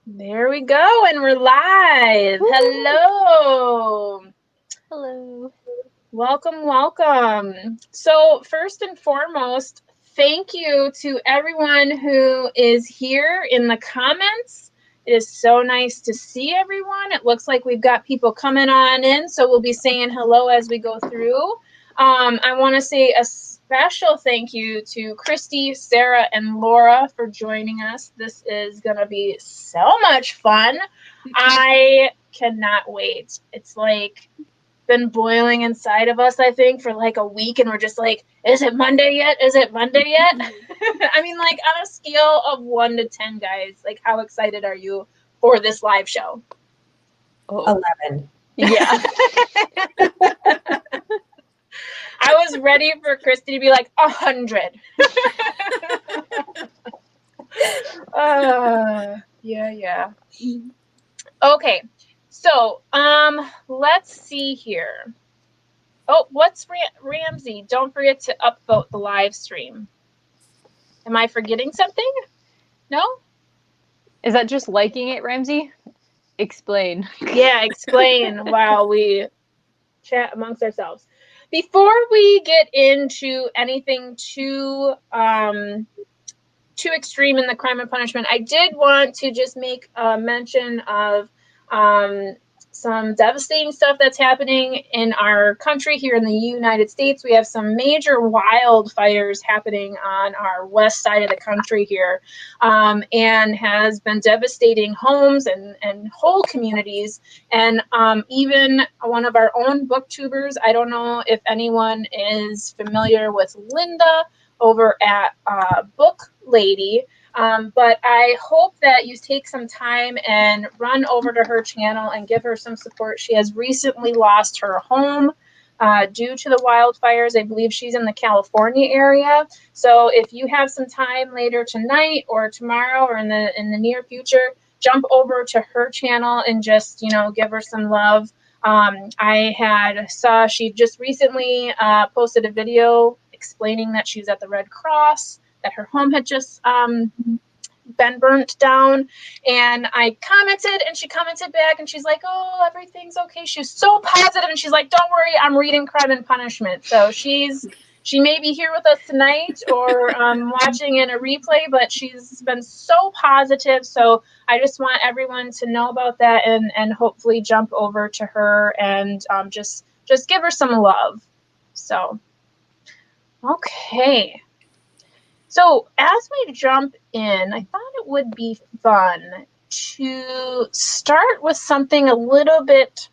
There we go, and we're live. Woo! Hello. Hello. Welcome. So first and foremost, thank you to everyone who is here in the comments. It is so nice to see everyone. It looks like we've got people coming on in, so we'll be saying hello as we go through. I want to say a special thank you to Christy, Sarah, and Laura for joining us. This is going to be so much fun. I cannot wait. It's like been boiling inside of us, I think, for like a week, and we're just like, is it Monday yet? Is it Monday yet? I mean, like, on a scale of 1 to 10, guys, like, how excited are you for this live show? 11. Yeah. I was ready for Christy to be like 100. Yeah. Okay, so let's see here. Oh, what's Ramsey? Don't forget to upvote the live stream. Am I forgetting something? No? Is that just liking it, Ramsey? Explain. Yeah, explain while we chat amongst ourselves. Before we get into anything too extreme in the crime and punishment, I did want to just make a mention of some devastating stuff that's happening in our country here in the United States. We have some major wildfires happening on our west side of the country here, and has been devastating homes and whole communities. And even one of our own booktubers, I don't know if anyone is familiar with Linda over at Book Lady. But I hope that you take some time and run over to her channel and give her some support. She has recently lost her home due to the wildfires. I believe she's in the California area. So if you have some time later tonight or tomorrow or in the near future, jump over to her channel and just, give her some love. I saw she just recently posted a video explaining that she's at the Red Cross, that her home had just been burnt down, and I commented, and she commented back, and she's like, oh, everything's okay. She's so positive, and she's like, don't worry, I'm reading Crime and Punishment. So she may be here with us tonight or watching in a replay, but she's been so positive. So I just want everyone to know about that and hopefully jump over to her and just give her some love. So, okay. So as we jump in, I thought it would be fun to start with something a little bit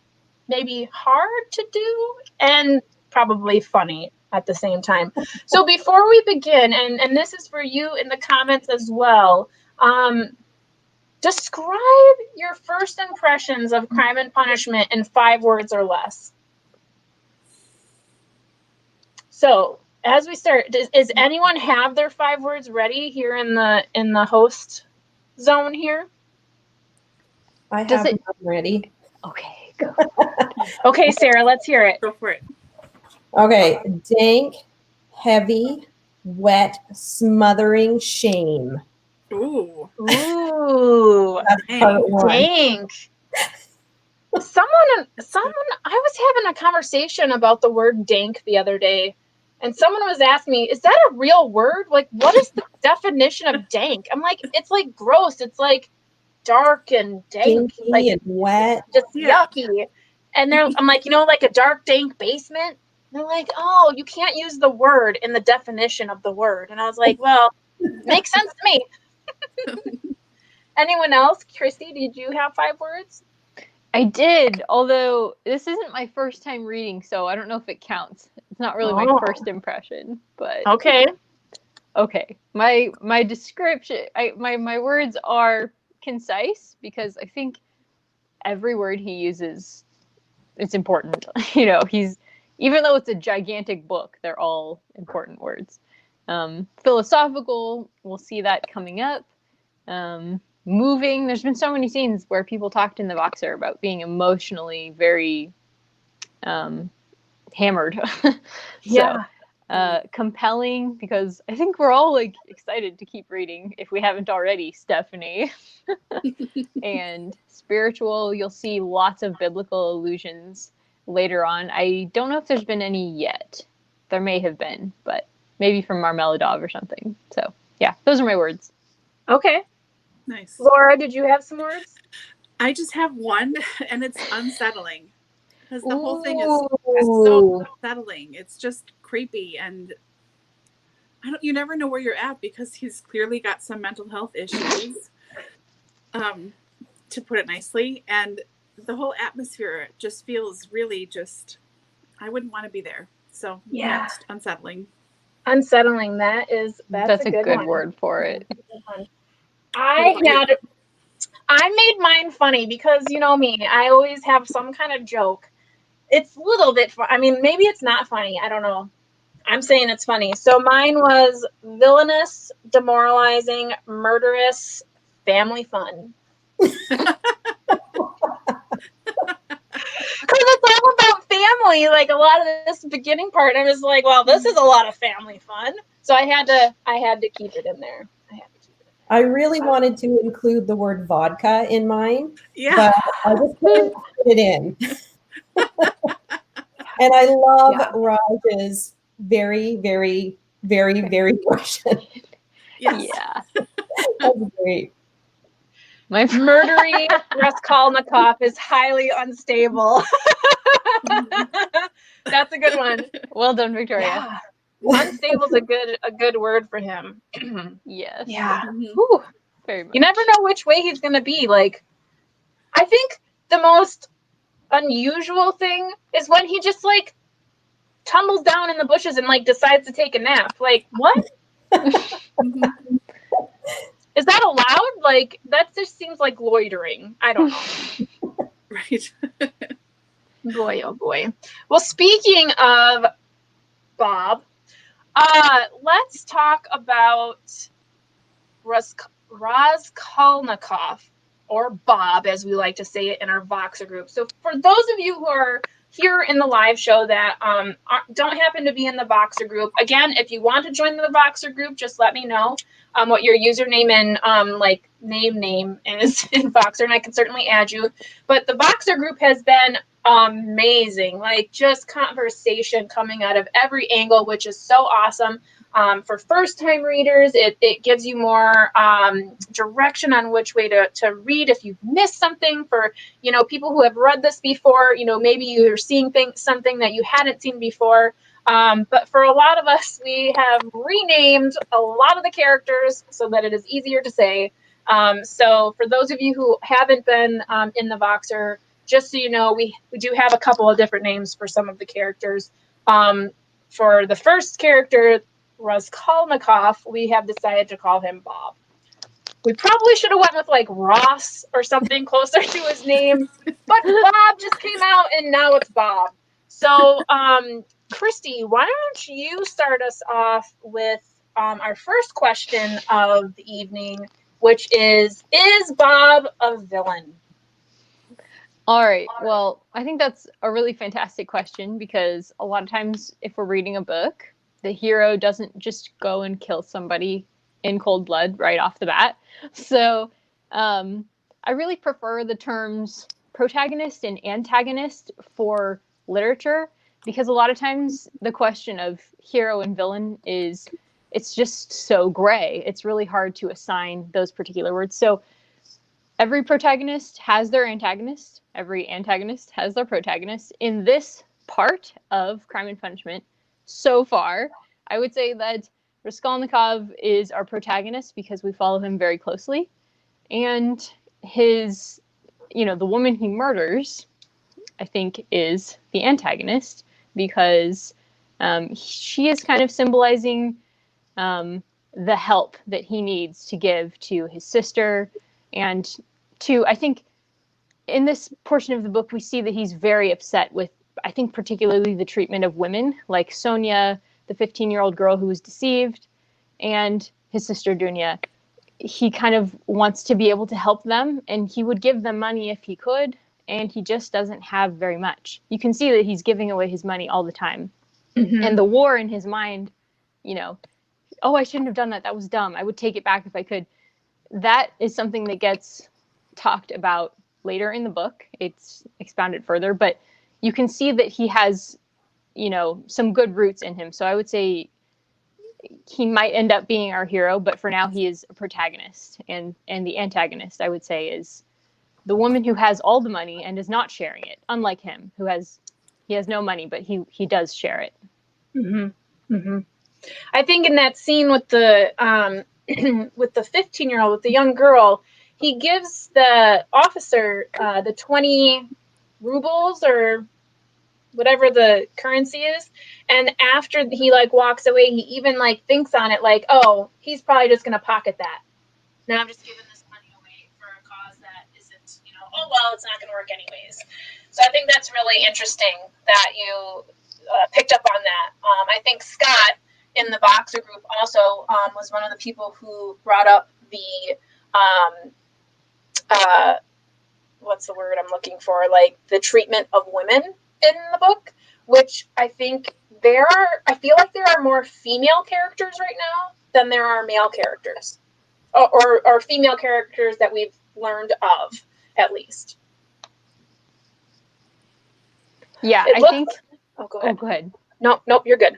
maybe hard to do and probably funny at the same time. So before we begin, and this is for you in the comments as well, describe your first impressions of Crime and Punishment in 5 words or less. So as we start, does anyone have their 5 words ready here in the host zone here? I have them ready. Okay, go. Okay, Sarah, let's hear it. Go for it. Okay, dank, heavy, wet, smothering shame. Ooh. That's part one. Dank. Someone, I was having a conversation about the word dank the other day, and someone was asking me, is that a real word? Like, what is the definition of dank? I'm like, it's like gross. It's like dark and dank, Dinky like and wet. just yucky. And I'm like, like a dark, dank basement. And they're like, oh, you can't use the word in the definition of the word. And I was like, well, makes sense to me. Anyone else? Christy, did you have 5 words? I did, although this isn't my first time reading, so I don't know if it counts. It's not really my first impression, but okay. My description, my words are concise because I think every word he uses, it's important. He's, even though it's a gigantic book, they're all important words. Philosophical, we'll see that coming up. Moving, there's been so many scenes where people talked in the Voxer about being emotionally very hammered. Yeah. Compelling, because I think we're all like excited to keep reading if we haven't already, Stephanie. And spiritual, you'll see lots of biblical allusions later on. I don't know if there's been any yet. There may have been, but maybe from Marmeladov or something. So yeah, those are my words. Okay. Nice. Laura, did you have some words? I just have one, and it's unsettling. Because the whole thing is so unsettling. It's just creepy, and you never know where you're at, because he's clearly got some mental health issues, to put it nicely. And the whole atmosphere just feels really just, I wouldn't want to be there. So yeah, it's unsettling. Unsettling. That's a good word for it. I made mine funny because, you know me, I always have some kind of joke. It's a little bit I mean, maybe it's not funny. I don't know. I'm saying it's funny. So mine was villainous, demoralizing, murderous, family fun. Because it's all about family. Like a lot of this beginning part, I was like, well, this is a lot of family fun. So I had to keep it in there. I really wanted to include the word vodka in mine, Yeah. but I just couldn't put it in. And I love Raj's very, very, very, very Russian. Yes. Yeah. That's great. My murdery Raskolnikov is highly unstable. That's a good one. Well done, Victoria. Yeah. Unstable is a good word for him. Yes. Yeah. Whew. Very much. You never know which way he's gonna be. Like, I think the most unusual thing is when he just like tumbles down in the bushes and like decides to take a nap. Like, what? Is that allowed? Like, that just seems like loitering. I don't know. Right. Boy, oh boy. Well, speaking of Bob, let's talk about Raskolnikov, or Bob, as we like to say it in our Voxer group. So for those of you who are here in the live show that don't happen to be in the Voxer group, again, if you want to join the Voxer group, just let me know what your username and like name is in Voxer, and I can certainly add you. But the Voxer group has been amazing, like just conversation coming out of every angle, which is so awesome. For first-time readers, it gives you more direction on which way to read if you've missed something. For, you know, people who have read this before, you know, maybe you're seeing something that you hadn't seen before. But for a lot of us, we have renamed a lot of the characters so that it is easier to say. So for those of you who haven't been in the Voxer, just so you know, we do have a couple of different names for some of the characters. For the first character, Raskolnikov, we have decided to call him Bob. We probably should have went with like Ross or something closer to his name, but Bob just came out and now it's Bob. So, Christy, why don't you start us off with our first question of the evening, which is Bob a villain? All right. Well, I think that's a really fantastic question, because a lot of times if we're reading a book, the hero doesn't just go and kill somebody in cold blood right off the bat. So I really prefer the terms protagonist and antagonist for literature, because a lot of times the question of hero and villain it's just so gray. It's really hard to assign those particular words. So every protagonist has their antagonist. Every antagonist has their protagonist. In this part of Crime and Punishment, so far, I would say that Raskolnikov is our protagonist because we follow him very closely. And his, the woman he murders, I think, is the antagonist, because she is kind of symbolizing the help that he needs to give to his sister. And I think in this portion of the book, we see that he's very upset with, I think, particularly the treatment of women, like Sonia, the 15-year-old girl who was deceived, and his sister Dunya. He kind of wants to be able to help them, and he would give them money if he could, and he just doesn't have very much. You can see that he's giving away his money all the time. And the war in his mind, you know, oh, I shouldn't have done that. That was dumb. I would take it back if I could. That is something that gets talked about later in the book. It's expounded further, but you can see that he has, you know, some good roots in him. So I would say he might end up being our hero, but for now he is a protagonist. And the antagonist, I would say, is the woman who has all the money and is not sharing it, unlike him, who has no money, but he does share it. I think in that scene with the with the 15-year-old, with the young girl, he gives the officer the 20 rubles or whatever the currency is, and after he like walks away, he even like thinks on it like, oh, he's probably just gonna pocket that. Now I'm just giving this money away for a cause that isn't, you know, oh well, it's not gonna work anyways. So I think that's really interesting that you picked up on that. I think Scott in the Boxer group also was one of the people who brought up the what's the word I'm looking for? Like the treatment of women in the book, which I think I feel like there are more female characters right now than there are male characters, or female characters that we've learned of, at least. Yeah, I think. Oh, go ahead. Oh, go ahead. Nope, you're good.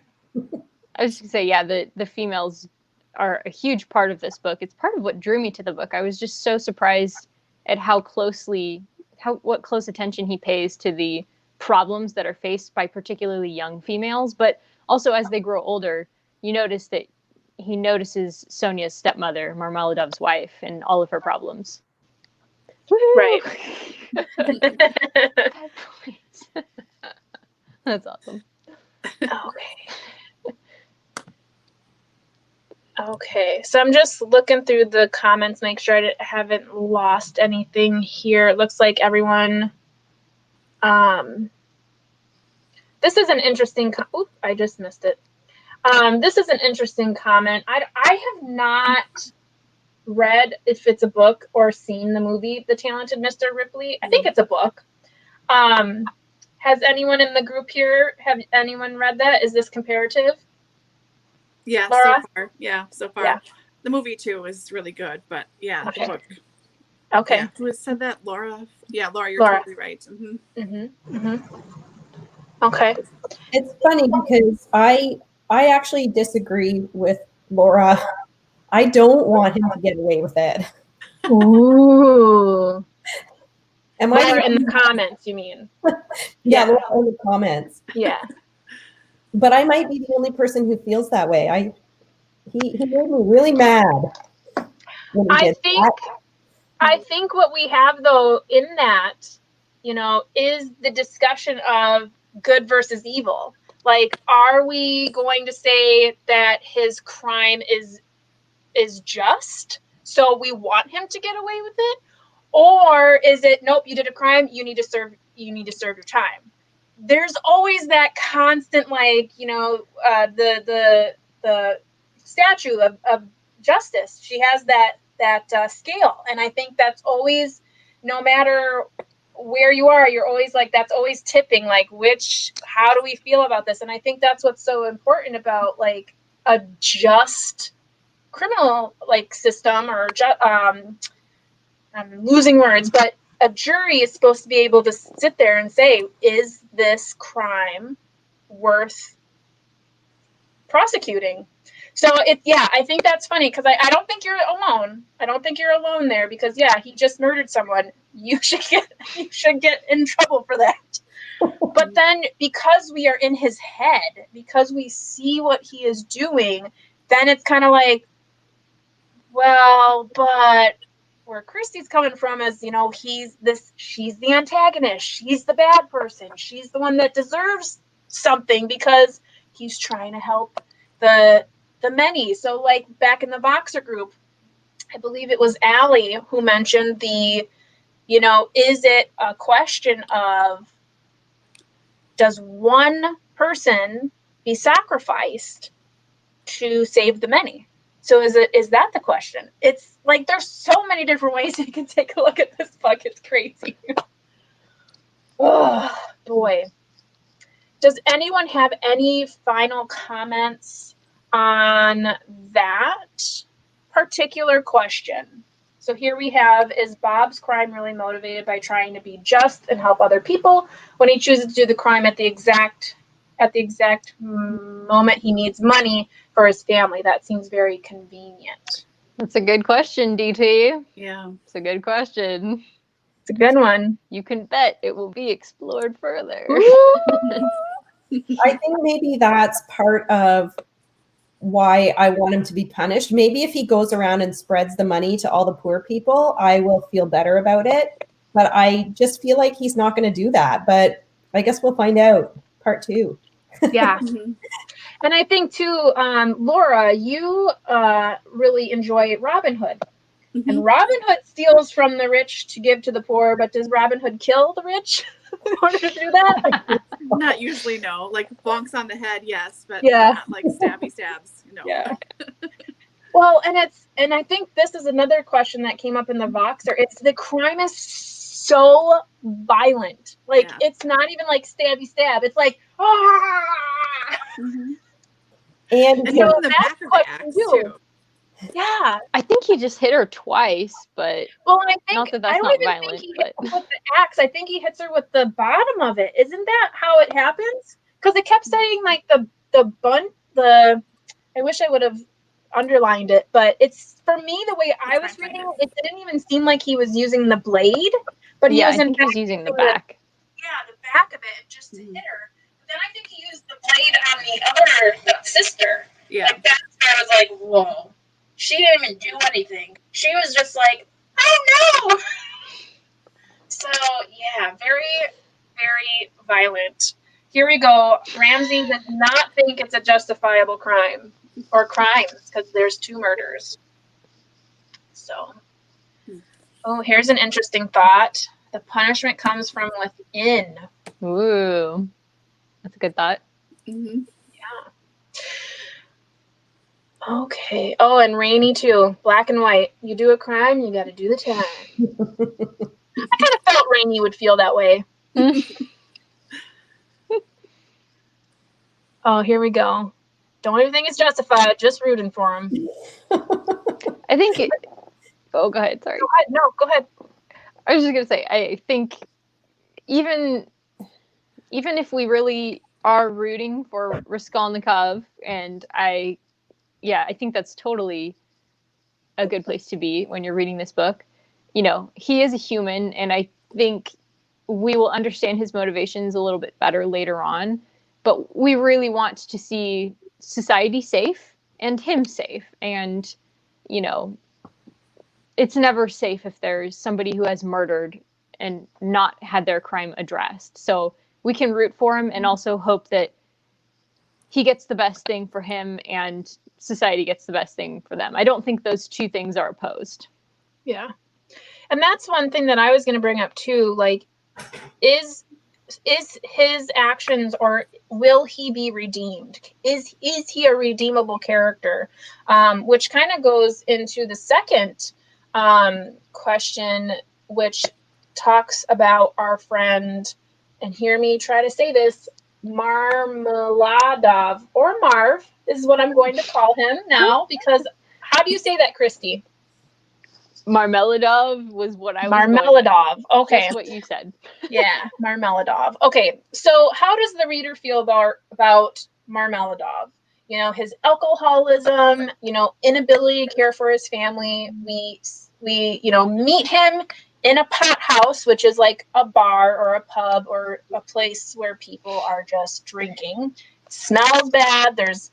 I was just gonna say, yeah, the females are a huge part of this book. It's part of what drew me to the book. I was just so surprised at what close attention he pays to the problems that are faced by particularly young females, but also as they grow older, you notice that he notices Sonia's stepmother, Marmaladov's wife, and all of her problems. Woo-hoo! Right. That's awesome. Okay, so I'm just looking through the comments, make sure I haven't lost anything here. It looks like everyone. This is an interesting. I just missed it. This is an interesting comment. I have not read, if it's a book, or seen the movie The Talented Mr. Ripley. I think it's a book. Has anyone in the group here, have anyone read that? Is this comparative? Yeah, Laura? so far. Yeah. The movie too is really good, but yeah, Okay. the book. Okay. Yeah. Who said that? Laura? Yeah, Laura, you're Laura. totally right. Okay. It's funny because I actually disagree with Laura. I don't want him to get away with it. Ooh. Laura in the comments, you mean? Yeah, Laura in the comments. Yeah. But I might be the only person who feels that way. He made me really mad when he did that. I think what we have though in that, you know, is the discussion of good versus evil. Like, are we going to say that his crime is just, so we want him to get away with it? Or is it, nope, you did a crime, you need to serve your time? There's always that constant, like, you know, the statue of justice. She has that scale, and I think that's always, no matter where you are, you're always like, that's always tipping, like, how do we feel about this? And I think that's what's so important about like a just criminal like system, or I'm losing words, but a jury is supposed to be able to sit there and say, is this crime worth prosecuting? So I think that's funny, because I don't think you're alone. I don't think you're alone there, because he just murdered someone. You should get in trouble for that. But then, because we are in his head, because we see what he is doing, then it's kind of like, well, but where Christy's coming from is, you know, she's the antagonist. She's the bad person. She's the one that deserves something because he's trying to help the many. So like back in the Voxer group, I believe it was Allie who mentioned is it a question of, does one person be sacrificed to save the many? So is that the question? It's like, there's so many different ways you can take a look at this book. It's crazy. Oh boy. does anyone have any final comments on that particular question? So here we have, is Bob's crime really motivated by trying to be just and help other people when he chooses to do the crime at the exact moment he needs money for his family? That seems very convenient. That's a good question, DT. Yeah. It's a good question. It's a good one. You can bet it will be explored further. I think maybe that's part of why I want him to be punished. Maybe if he goes around and spreads the money to all the poor people, I will feel better about it. But I just feel like he's not going to do that. But I guess we'll find out part 2. Yeah. And I think too, Laura, you really enjoy Robin Hood. And Robin Hood steals from the rich to give to the poor, but does Robin Hood kill the rich in order to do that? Not usually, no. Like bonks on the head, yes, but Yeah. not like stabby stabs, no. Yeah. Well, and I think this is another question that came up in the Voxer. It's the crime is so violent. Like it's not even like stabby stab. It's like And And so even the that's back of the question axe too. too. Yeah. I think he just hit her twice, but Well, I think not that that's I don't not even violent, think he but hits her with the axe. I think he hits her with the bottom of it. Isn't that how it happens? Because it kept saying like the bunt. I wish I would have underlined it, but it's for me the way I was reading it. It didn't even seem like he was using the blade, but he yeah, was I think he was using the back. the back of it just to hit her. But then I think he used the blade on the other sister. Yeah. Like that's where I was like, whoa. She didn't even do anything. She was just like, oh no! So, yeah, very, very violent. Here we go. Ramsey does not think it's a justifiable crime or crimes because there's 2 murders. So, oh, here's an interesting thought. The punishment comes from within. Ooh, that's a good thought. Mm-hmm. Okay. Oh, and Rainy too. Black and white. You do a crime, you got to do the time. I kind of felt Rainy would feel that way. Oh, here we go. Don't even think it's justified. Just rooting for him. I think it. Oh, go ahead. Sorry. Go ahead. No, go ahead. I was just gonna say. I think even if we really are rooting for Raskolnikov, and I think that's totally a good place to be when you're reading this book. You know, he is a human, and I think we will understand his motivations a little bit better later on. But we really want to see society safe and him safe. And, you know, it's never safe if there's somebody who has murdered and not had their crime addressed. So we can root for him and also hope that he gets the best thing for him and society gets the best thing for them. I don't think those 2 things are opposed. Yeah. And that's one thing that I was going to bring up too. Like, is his actions, or will he be redeemed? Is he a redeemable character? Which kind of goes into the second question, which talks about our friend, and hear me try to say this, Marmeladov, or Marv is what I'm going to call him now, because how do you say that, Christy? Marmeladov was what I was Marmeladov. Okay. Just what you said. Yeah, Marmeladov. Okay, so how does the reader feel about Marmeladov? You know, his alcoholism, you know, inability to care for his family. We meet him in a pot house, which is like a bar or a pub or a place where people are just drinking. It smells bad. There's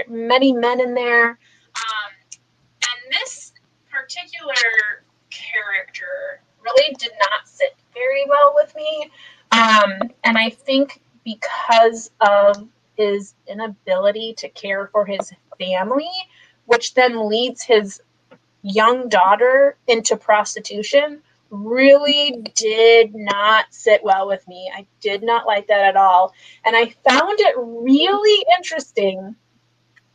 many men in there. And this particular character really did not sit very well with me. And I think because of his inability to care for his family, which then leads his young daughter into prostitution, really did not sit well with me. I did not like that at all. And I found it really interesting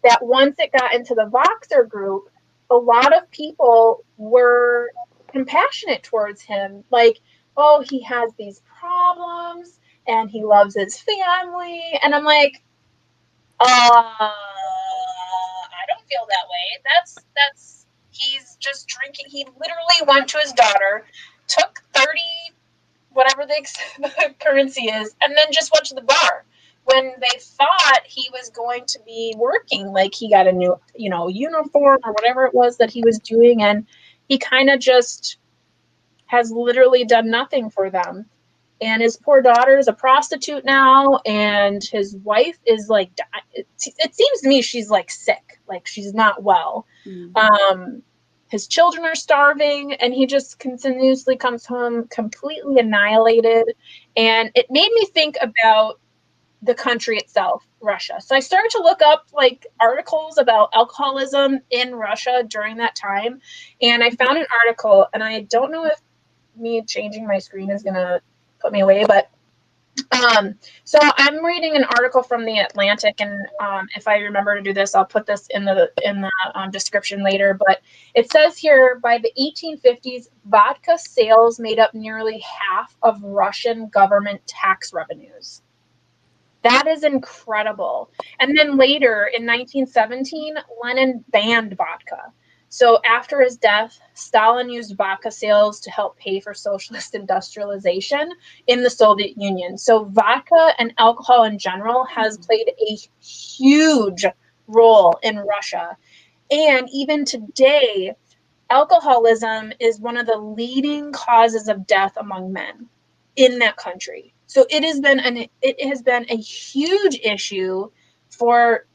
that once it got into the Voxer group, a lot of people were compassionate towards him. Like, oh, he has these problems and he loves his family. And I'm like, I don't feel that way. That's he's just drinking. He literally went to his daughter, took 30, whatever the currency is, and then just went to the bar when they thought he was going to be working. Like, he got a new, uniform or whatever it was that he was doing, and he kind of just has literally done nothing for them. And his poor daughter is a prostitute now, and his wife is like, it seems to me she's like sick, like she's not well. His children are starving, and he just continuously comes home completely annihilated. And it made me think about the country itself, Russia. So I started to look up like articles about alcoholism in Russia during that time, and I found an article, and I don't know if me changing my screen is gonna put me away, but so I'm reading an article from the Atlantic, and if I remember to do this, I'll put this in the description later. But it says here, by the 1850s, vodka sales made up nearly half of Russian government tax revenues. That is incredible. And then later in 1917, Lenin banned vodka. So after his death, Stalin used vodka sales to help pay for socialist industrialization in the Soviet Union. So vodka and alcohol in general has played a huge role in Russia. And even today, alcoholism is one of the leading causes of death among men in that country. So it has been a huge issue for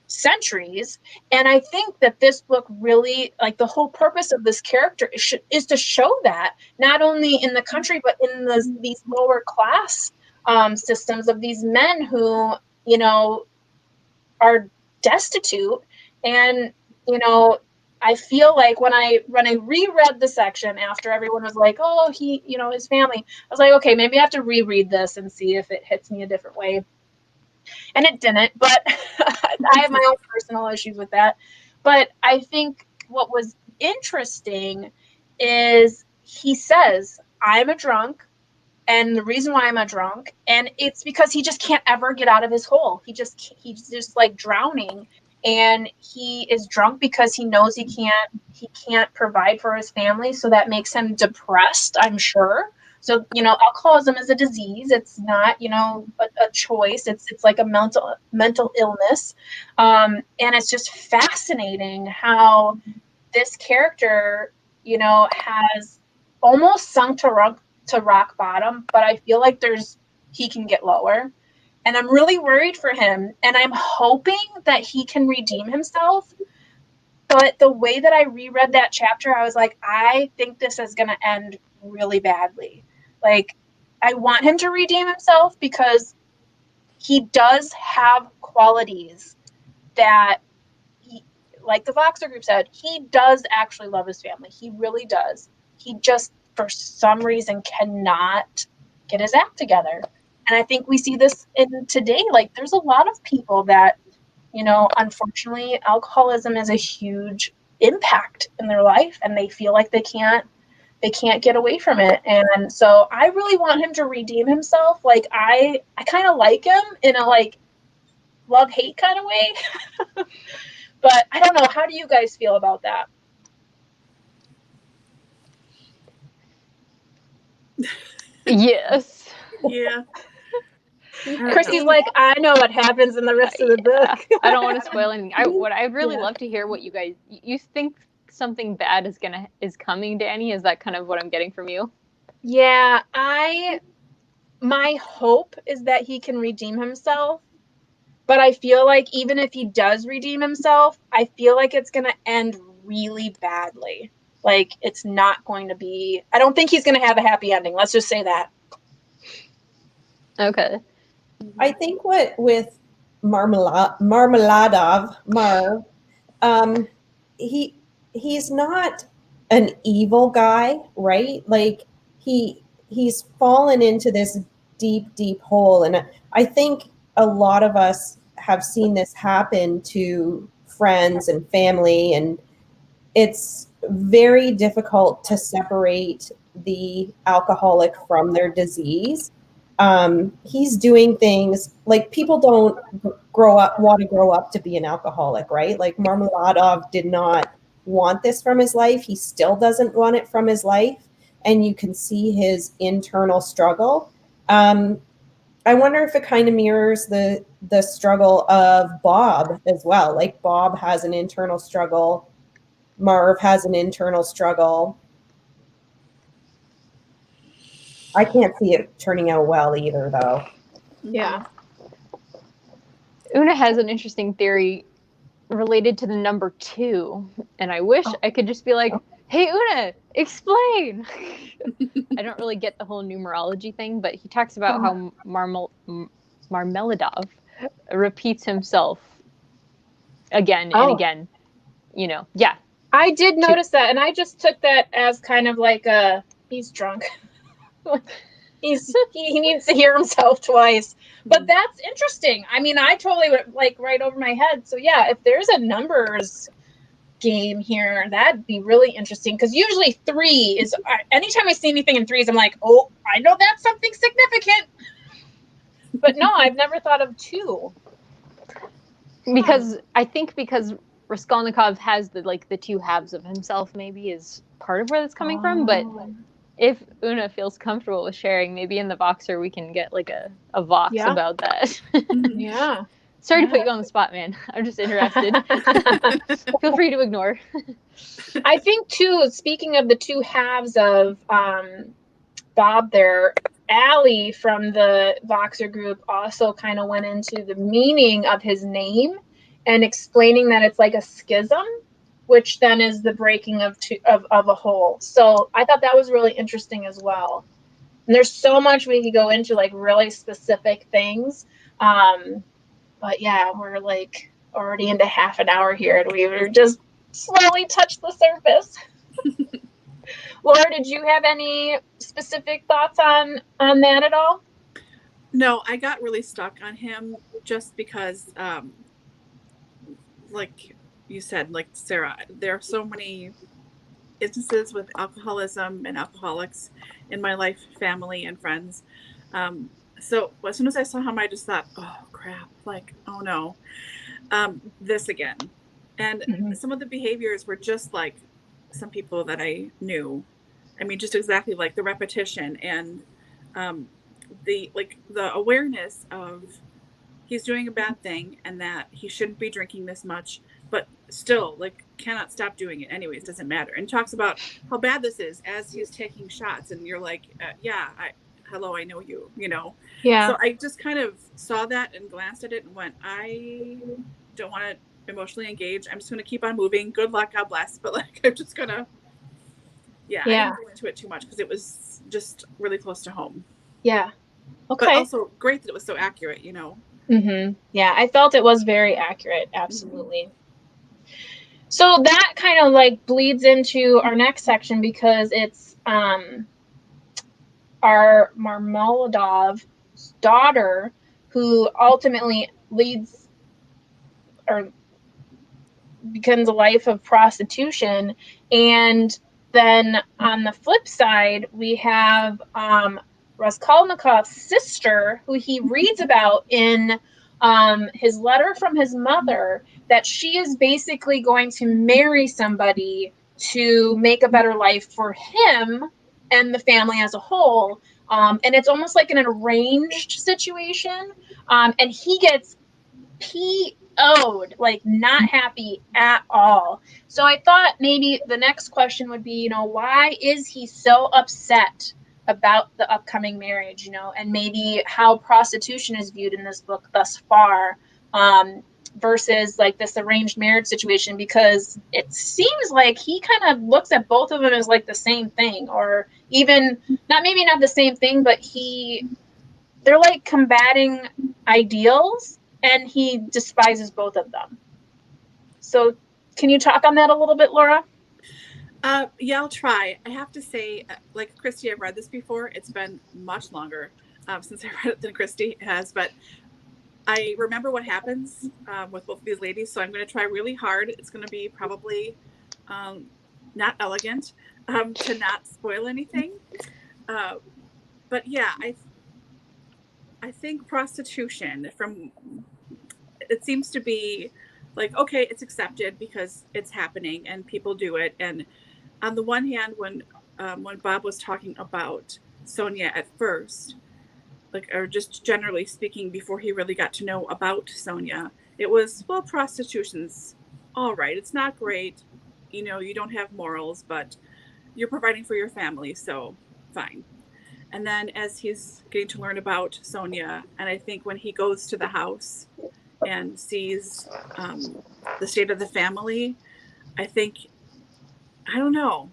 centuries. And I think that this book really, like, the whole purpose of this character is to show that not only in the country, but in these lower class systems of these men who, are destitute. And, I feel like when I reread the section after everyone was like, oh, he, his family, I was like, okay, maybe I have to reread this and see if it hits me a different way. And it didn't, but I have my own personal issues with that. But I think what was interesting is he says, I'm a drunk, and the reason why I'm a drunk, and it's because he just can't ever get out of his hole. He's just like drowning, and he is drunk because he knows he can't provide for his family, so that makes him depressed, I'm sure. So, alcoholism is a disease. It's not, a choice. It's like a mental illness. And it's just fascinating how this character, has almost sunk to rock bottom, but I feel like he can get lower. And I'm really worried for him. And I'm hoping that he can redeem himself. But the way that I reread that chapter, I was like, I think this is going to end really badly. Like, I want him to redeem himself because he does have qualities that, like the Voxer group said, he does actually love his family. He really does. He just, for some reason, cannot get his act together. And I think we see this in today. Like, there's a lot of people that, unfortunately, alcoholism is a huge impact in their life, and they feel like they can't get away from it. And so I really want him to redeem himself. Like, I kind of like him in a like love-hate kind of way. But I don't know. How do you guys feel about that? Yes. Yeah. Christy's like, I know what happens in the rest of the book. I don't want to spoil anything. I'd really love to hear what you guys, you think something bad is coming, Danny? Is that kind of what I'm getting from you? Yeah, my hope is that he can redeem himself. But I feel like even if he does redeem himself, I feel like it's going to end really badly. Like, it's not going to be, I don't think he's going to have a happy ending. Let's just say that. Okay. I think with Marmeladov, Marv, he's not an evil guy, right? Like, he's fallen into this deep hole. And I think a lot of us have seen this happen to friends and family, and it's very difficult to separate the alcoholic from their disease. he's doing things like people don't want to grow up to be an alcoholic, right? Like Marmeladov did not want this from his life. He still doesn't want it from his life. And you can see his internal struggle. I wonder if it kind of mirrors the struggle of Bob as well. Like Bob has an internal struggle. Marv has an internal struggle. I can't see it turning out well either, though. Yeah. Una has an interesting theory related to the number 2, and I wish I could just be like, hey, Una, explain. I don't really get the whole numerology thing, but he talks about how Marmeladov repeats himself again and again. You know, yeah. I did notice that, and I just took that as kind of like he's drunk. he needs to hear himself twice. But that's interesting. I mean, I totally would like right over my head. So yeah, if there's a numbers game here, that'd be really interesting, because usually 3 is anytime I see anything in 3s, I'm like, oh, I know that's something significant. But no, I've never thought of 2. Because I think because Raskolnikov has the 2 halves of himself, maybe is part of where that's coming from. But if Una feels comfortable with sharing, maybe in the Voxer we can get like a Vox about that. Yeah. Sorry to put you on the spot, man. I'm just interested. Feel free to ignore. I think too, speaking of the 2 halves of Bob there, Allie from the Voxer group also kind of went into the meaning of his name and explaining that it's like a schism, which then is the breaking of a whole. So I thought that was really interesting as well. And there's so much we could go into, like really specific things. But yeah, we're like already into half an hour here, and we were just slowly touched the surface. Laura, did you have any specific thoughts on that at all? No, I got really stuck on him just because, like you said, like Sarah, there are so many instances with alcoholism and alcoholics in my life, family and friends. So as soon as I saw him, I just thought, oh crap, like, oh no, this again. And some of the behaviors were just like some people that I knew. I mean, just exactly like the repetition and the awareness of he's doing a bad thing and that he shouldn't be drinking this much, but still like cannot stop doing it anyways, doesn't matter. And talks about how bad this is as he's taking shots, and you're like, hello, I know you, you know? Yeah. So I just kind of saw that and glanced at it and went, I don't want to emotionally engage. I'm just going to keep on moving. Good luck. God bless. But like, I'm just going to, I didn't go into it too much because it was just really close to home. Yeah. Okay. But also great that it was so accurate, you know? Yeah, I felt it was very accurate. Absolutely. So that kind of like bleeds into our next section, because it's our Marmeladov's daughter who ultimately leads or becomes a life of prostitution. And then on the flip side, we have Raskolnikov's sister, who he reads about in his letter from his mother, that she is basically going to marry somebody to make a better life for him and the family as a whole. And it's almost like an arranged situation. And he gets PO'd, like not happy at all. So I thought maybe the next question would be, you know, why is he so upset about the upcoming marriage, you know, and maybe how prostitution is viewed in this book thus far, versus like this arranged marriage situation, because it seems like he kind of looks at both of them as like the same thing, or even maybe not the same thing, but they're like combating ideals, and he despises both of them. So can you talk on that a little bit, Laura? Yeah, I'll try. I have to say, like Christy, I've read this before. It's been much longer since I read it than Christy has, but I remember what happens with both of these ladies, so I'm going to try really hard. It's going to be probably not elegant to not spoil anything. But yeah, I think prostitution it seems to be like, okay, it's accepted because it's happening and people do it. And on the one hand, when Bob was talking about Sonia at first, like, or just generally speaking, before he really got to know about Sonia, it was, well, prostitution's all right. It's not great. You know, you don't have morals, but you're providing for your family, so fine. And then as he's getting to learn about Sonia, and I think when he goes to the house and sees the state of the family, I think, I don't know,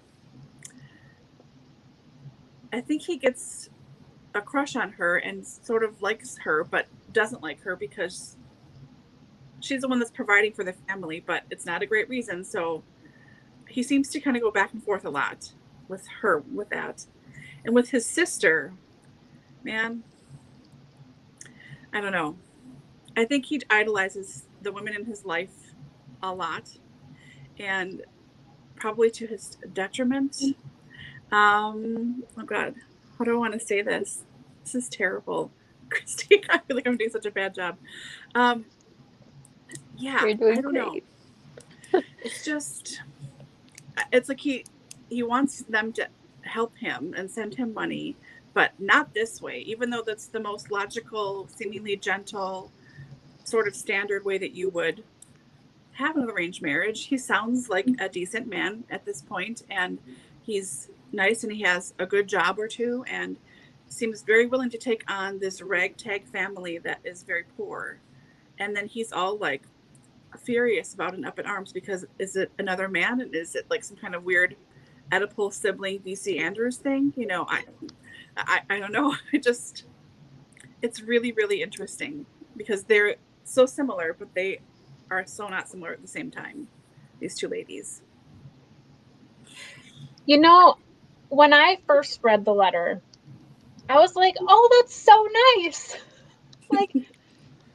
I think he gets a crush on her and sort of likes her, but doesn't like her because she's the one that's providing for the family, but it's not a great reason. So he seems to kind of go back and forth a lot with her with that. And with his sister, man, I don't know. I think he idolizes the women in his life a lot, and probably to his detriment. Oh God, how do I want to say this? This is terrible. Christy, I feel like I'm doing such a bad job. Yeah, You're doing I don't know. great. It's just, it's like he wants them to help him and send him money, but not this way, even though that's the most logical, seemingly gentle, sort of standard way that you would have an arranged marriage. He sounds like a decent man at this point, and he's nice and he has a good job or two and seems very willing to take on this ragtag family that is very poor. And then he's all like furious about and up in arms because is it another man, and is it like some kind of weird Oedipal sibling VC Andrews thing? You know, I don't know. It's really, really interesting because they're so similar, but they are so not similar at the same time, these two ladies. You know, when I first read the letter, I was like, oh, that's so nice. Like,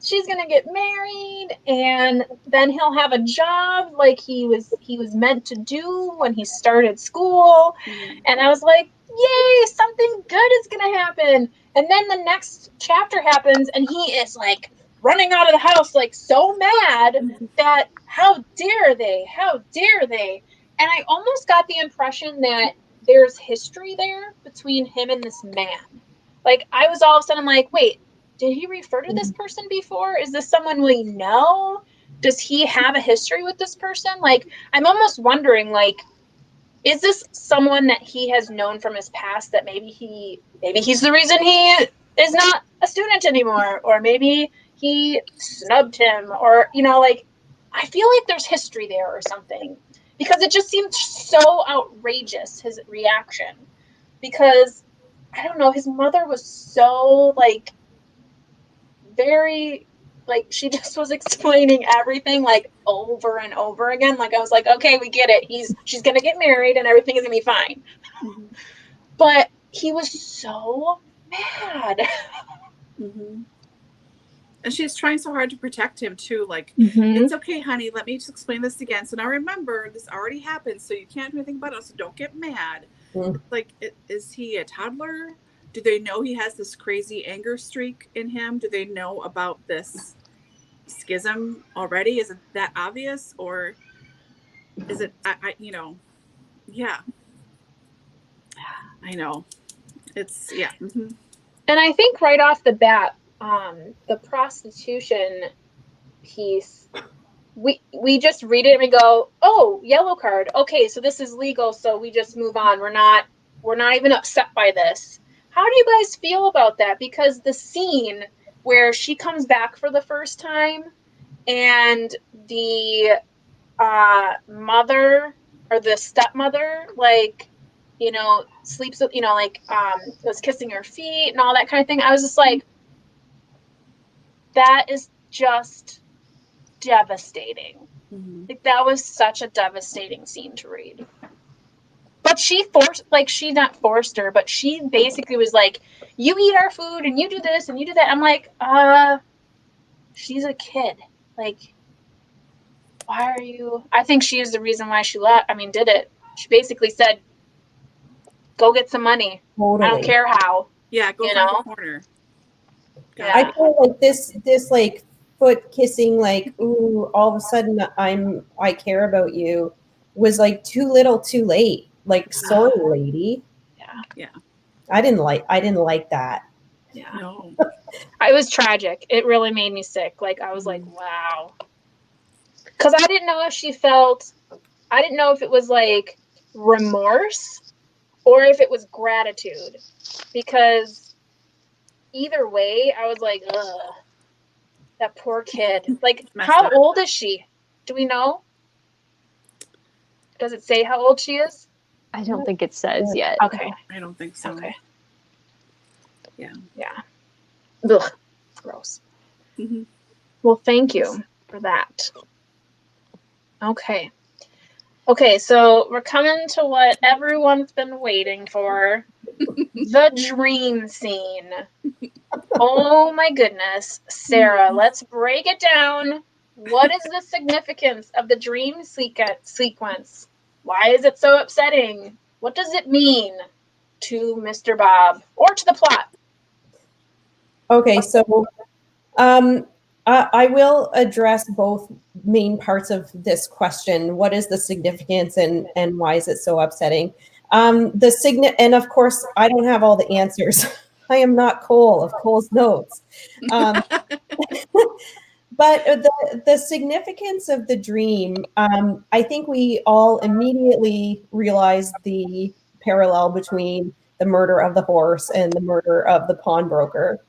she's gonna get married and then he'll have a job like he was meant to do when he started school. And I was like, yay, something good is gonna happen. And then the next chapter happens and he is like running out of the house like so mad that how dare they, and I almost got the impression that there's history there between him and this man. Like, I was all of a sudden like, wait, did he refer to this person before? Is this someone we know? Does he have a history with this person? Like, I'm almost wondering, like, is this someone that he has known from his past that maybe he's the reason he is not a student anymore, or maybe he snubbed him, or, you know, like, I feel like there's history there or something, because it just seemed so outrageous, his reaction, because I don't know, his mother was so like very, like, she just was explaining everything like over and over again. Like, I was like, okay, we get it. She's gonna get married and everything is gonna be fine. But he was so mad. And she's trying so hard to protect him too. Like, it's okay, honey, let me just explain this again. So now remember, this already happened, so you can't do anything about it, so don't get mad. Like, is he a toddler? Do they know he has this crazy anger streak in him? Do they know about this schism already? Is it that obvious, or is it, you know, yeah, I know. It's, yeah. And I think right off the bat, the prostitution piece, we just read it and we go, oh, yellow card. Okay, so this is legal, so we just move on. We're not even upset by this. How do you guys feel about that? Because the scene where she comes back for the first time and the mother or the stepmother, like, you know, sleeps with, you know, like, was kissing her feet and all that kind of thing. I was just like, that is just devastating. Like, that was such a devastating scene to read. But she not forced her, but she basically was like, you eat our food and you do this and you do that. I'm like, she's a kid. Like, why are you? I think she is the reason why she did it. She basically said, go get some money. Totally. I don't care how. Yeah, go find a corner. Yeah. I feel like this like foot kissing, like, ooh, all of a sudden I care about you, was like too little too late. Like, sorry, lady. Yeah. Yeah. I didn't like that. Yeah. No. It was tragic. It really made me sick. Like, I was like, wow. Because I didn't know if she felt, I didn't know if it was like remorse or if it was gratitude. Because either way, I was like, ugh, that poor kid. Like, how old is she? Do we know? Does it say how old she is? I don't think it says yet. Okay. I don't think so. Okay. Yeah. Yeah. Ugh. Gross. Mm-hmm. Well, thank you for that. Okay. Okay, so we're coming to what everyone's been waiting for. The dream scene. Oh my goodness. Sarah, let's break it down. What is the significance of the dream sequence? Why is it so upsetting? What does it mean to Mr. Bob or to the plot? Okay, so I will address both main parts of this question. What is the significance, and why is it so upsetting? And of course, I don't have all the answers. I am not Cole of Cole's Notes. But the significance of the dream, I think we all immediately realized the parallel between the murder of the horse and the murder of the pawnbroker.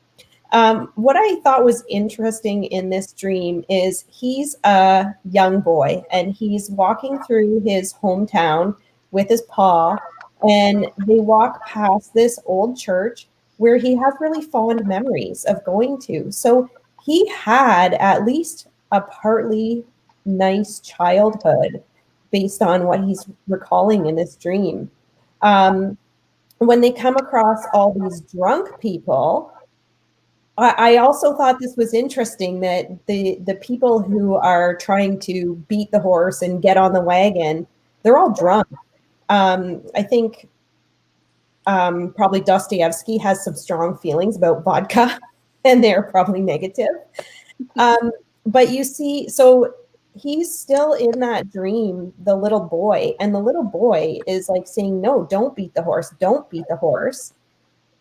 What I thought was interesting in this dream is he's a young boy and he's walking through his hometown with his paw, and they walk past this old church where he has really fond memories of going to. So he had at least a partly nice childhood based on what he's recalling in this dream. When they come across all these drunk people, I also thought this was interesting that the people who are trying to beat the horse and get on the wagon, they're all drunk. I think probably Dostoevsky has some strong feelings about vodka, and they're probably negative. But you see, so he's still in that dream, the little boy, and the little boy is like saying, "No, don't beat the horse, don't beat the horse."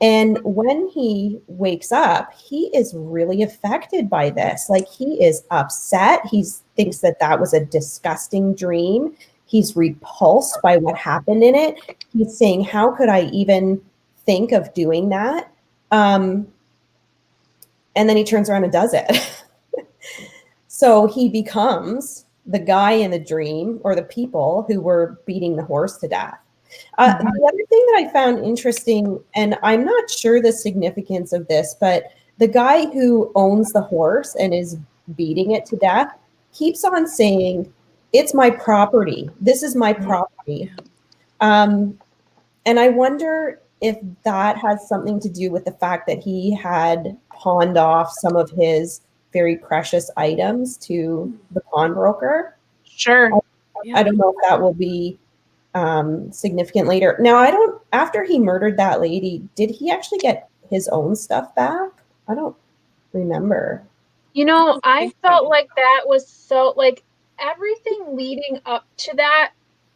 And when he wakes up, he is really affected by this. Like, he is upset. He thinks that that was a disgusting dream. He's repulsed by what happened in it. He's saying, how could I even think of doing that? And then he turns around and does it. So he becomes the guy in the dream, or the people who were beating the horse to death. The other thing that I found interesting, and I'm not sure the significance of this, but the guy who owns the horse and is beating it to death keeps on saying, "It's my property. This is my property." And I wonder if that has something to do with the fact that he had pawned off some of his very precious items to the pawnbroker. Sure. I don't know if that will be significant later. Now, after he murdered that lady, did he actually get his own stuff back? I don't remember. You know, I felt like that was so, like, everything leading up to that,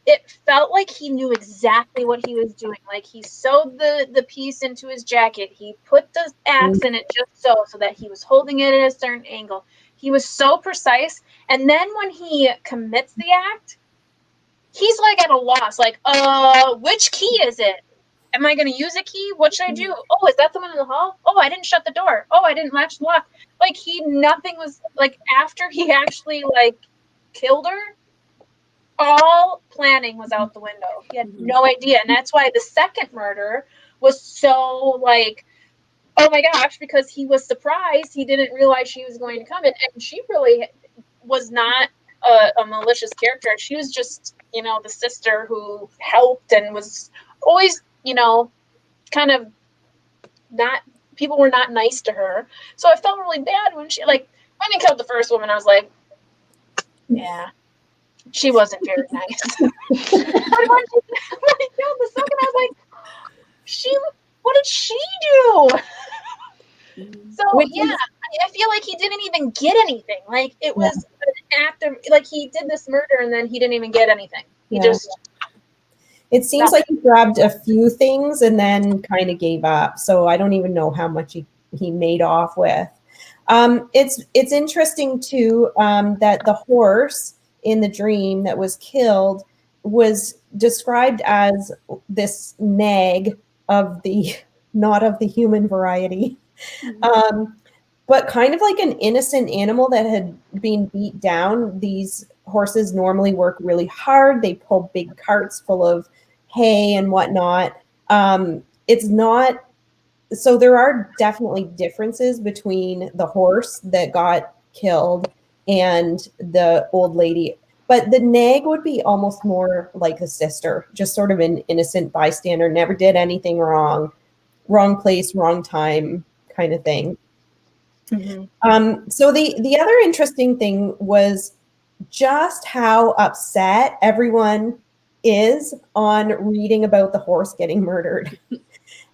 it felt like he knew exactly what he was doing. Like, he sewed the piece into his jacket. He put the axe in it just so that he was holding it at a certain angle. He was so precise. And then when he commits the act, he's like at a loss. Like, which key is it? Am I going to use a key? What should I do? Oh, is that the one in the hall? Oh, I didn't shut the door. Oh, I didn't latch the lock. Like, nothing was, like, after he actually, like, killed her, all planning was out the window. He had no idea. And that's why the second murder was so, like, oh my gosh, because he was surprised. He didn't realize she was going to come. And she really was not a malicious character. She was just, you know, the sister who helped and was always, you know, kind of not, people were not nice to her. So I felt really bad when she, like, when they killed the first woman, I was like, yeah, she wasn't very nice. But when they killed the second, I was like, what did she do? So Which yeah, is- I feel like he didn't even get anything. Like it was an act of like he did this murder and then he didn't even get anything. He just It seems like he grabbed a few things and then kind of gave up. So I don't even know how much he made off with. It's interesting too that the horse in the dream that was killed was described as this nag of the not of the human variety, but kind of like an innocent animal that had been beat down. These horses normally work really hard. They pull big carts full of hay and whatnot. It's not so there are definitely differences between the horse that got killed and the old lady. But the nag would be almost more like a sister, just sort of an innocent bystander, never did anything wrong, wrong place, wrong time kind of thing. So the other interesting thing was just how upset everyone is on reading about the horse getting murdered.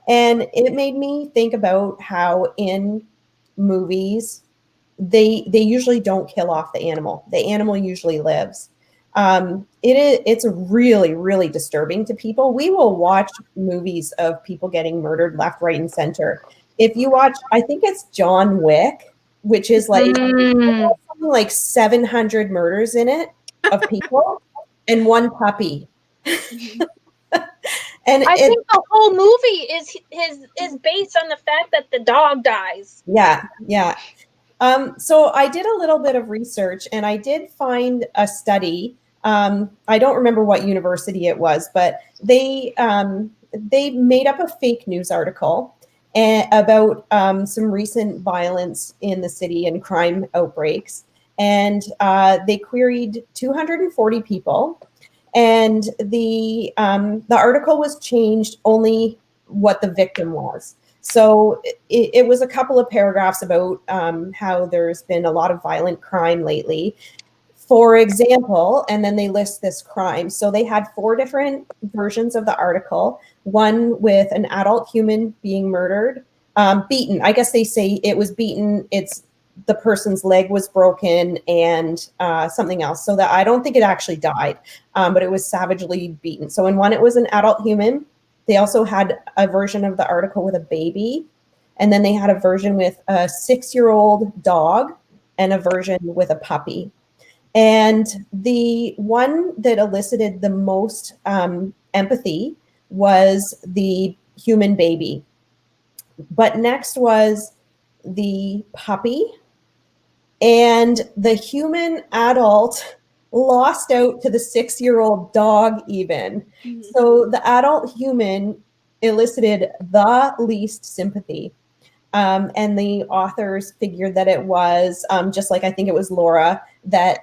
And it made me think about how in movies they usually don't kill off the animal. The animal usually lives. It's really, really disturbing to people. We will watch movies of people getting murdered left, right, and center. If you watch, I think it's John Wick, which is like something like 700 murders in it of people and one puppy. And I think the whole movie is based on the fact that the dog dies. Yeah. So I did a little bit of research and I did find a study. I don't remember what university it was, but they made up a fake news article about some recent violence in the city and crime outbreaks. And they queried 240 people. And the article was changed only what the victim was. So it was a couple of paragraphs about how there's been a lot of violent crime lately, for example, and then they list this crime. So they had 4 different versions of the article, one with an adult human being murdered, beaten. I guess they say it was beaten. It's the person's leg was broken and something else. So that I don't think it actually died, but it was savagely beaten. So in one, it was an adult human. They also had a version of the article with a baby. And then they had a version with a 6-year-old dog and a version with a puppy. And the one that elicited the most empathy was the human baby. But next was the puppy. And the human adult lost out to the 6-year-old dog even. So the adult human elicited the least sympathy. And the authors figured that it was, just like I think it was Laura, that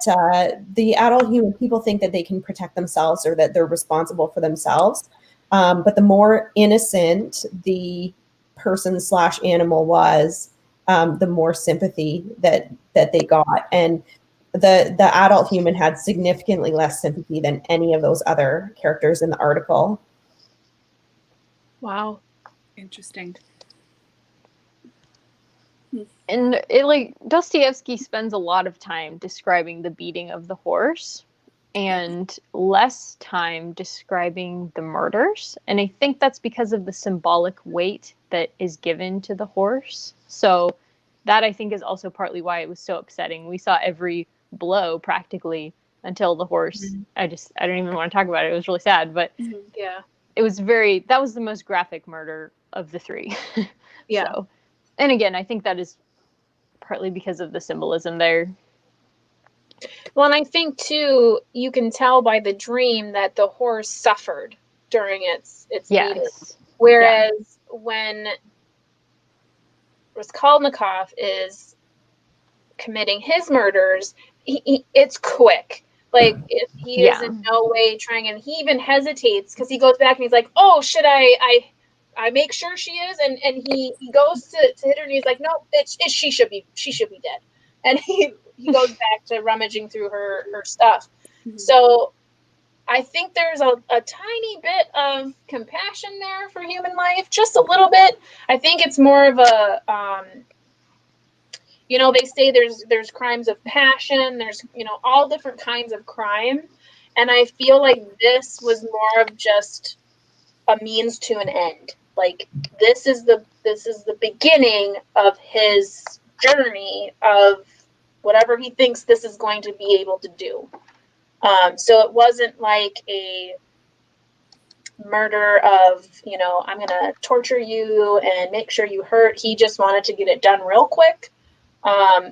the adult human people think that they can protect themselves or that they're responsible for themselves. But the more innocent the person/animal was, the more sympathy that they got. And the adult human had significantly less sympathy than any of those other characters in the article. Wow. Interesting. And it like Dostoevsky spends a lot of time describing the beating of the horse and less time describing the murders. And I think that's because of the symbolic weight that is given to the horse. So that I think is also partly why it was so upsetting. We saw every blow practically until the horse. I don't even want to talk about it. It was really sad, but Yeah. it was that was the most graphic murder of the 3. Yeah. So, and again, I think that is partly because of the symbolism there. Well, and I think too, you can tell by the dream that the horse suffered during its beating. Whereas when Raskolnikov is committing his murders, it's quick. Like he is in no way trying, and he even hesitates because he goes back and he's like, "Oh, should I make sure she is?" And he goes to hit her, and he's like, "No, she should be dead." And he goes back to rummaging through her stuff. So I think there's a tiny bit of compassion there for human life, just a little bit. I think it's more of a they say there's crimes of passion, there's, all different kinds of crime. And I feel like this was more of just a means to an end. Like, this is the beginning of his journey of whatever he thinks this is going to be able to do. So it wasn't like a murder of, I'm going to torture you and make sure you hurt. He just wanted to get it done real quick.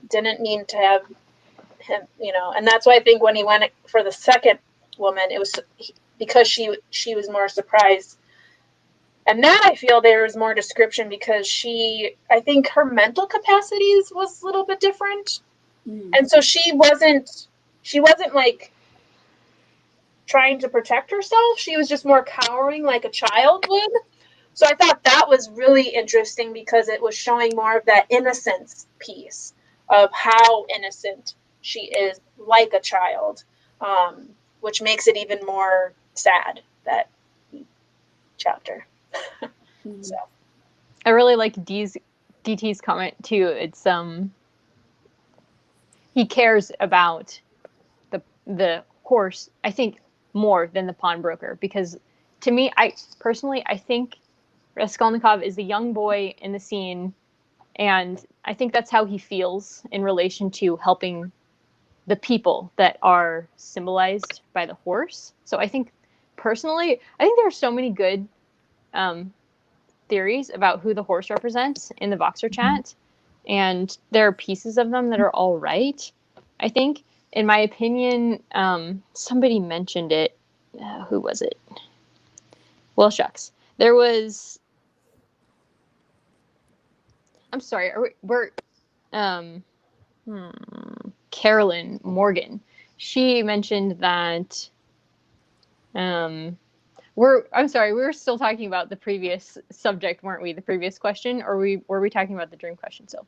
Didn't mean to have him, and that's why I think when he went for the second woman, it was because she was more surprised. And that, I feel, there was more description because I think her mental capacities was a little bit different. And so she wasn't like trying to protect herself. She was just more cowering like a child would. So I thought that was really interesting because it was showing more of that innocence piece of how innocent she is, like a child, which makes it even more sad, that chapter. So. I really like DT's comment too. It's he cares about the horse, I think, more than the pawnbroker, because to me, I think Raskolnikov is the young boy in the scene, and I think that's how he feels in relation to helping the people that are symbolized by the horse. So I think personally, there are so many good theories about who the horse represents in the Voxer chat, and there are pieces of them that are all right. I think, in my opinion, somebody mentioned it. Who was it? Well, shucks. There was. I'm sorry. Carolyn Morgan. She mentioned that. I'm sorry. We were still talking about the previous subject, weren't we? The previous question, or were we talking about the dream question still?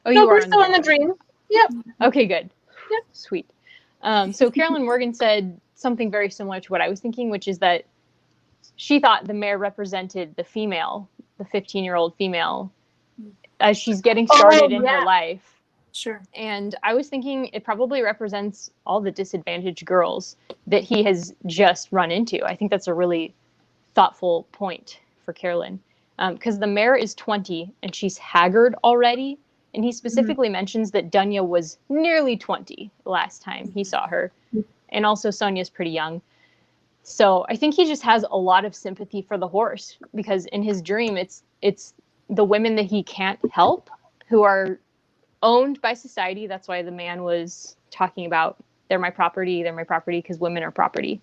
Oh, no, we're still in the dream. Yep. Okay, good. Yep. Sweet. So Carolyn Morgan said something very similar to what I was thinking, which is that she thought the mayor represented the female, the 15-year-old female, as she's getting started in her life. Sure. And I was thinking it probably represents all the disadvantaged girls that he has just run into. I think that's a really thoughtful point for Carolyn, because the mayor is 20 and she's haggard already. And he specifically mentions that Dunya was nearly 20 last time he saw her. And also Sonia's pretty young. So I think he just has a lot of sympathy for the horse, because in his dream, it's the women that he can't help who are owned by society. That's why the man was talking about they're my property, because women are property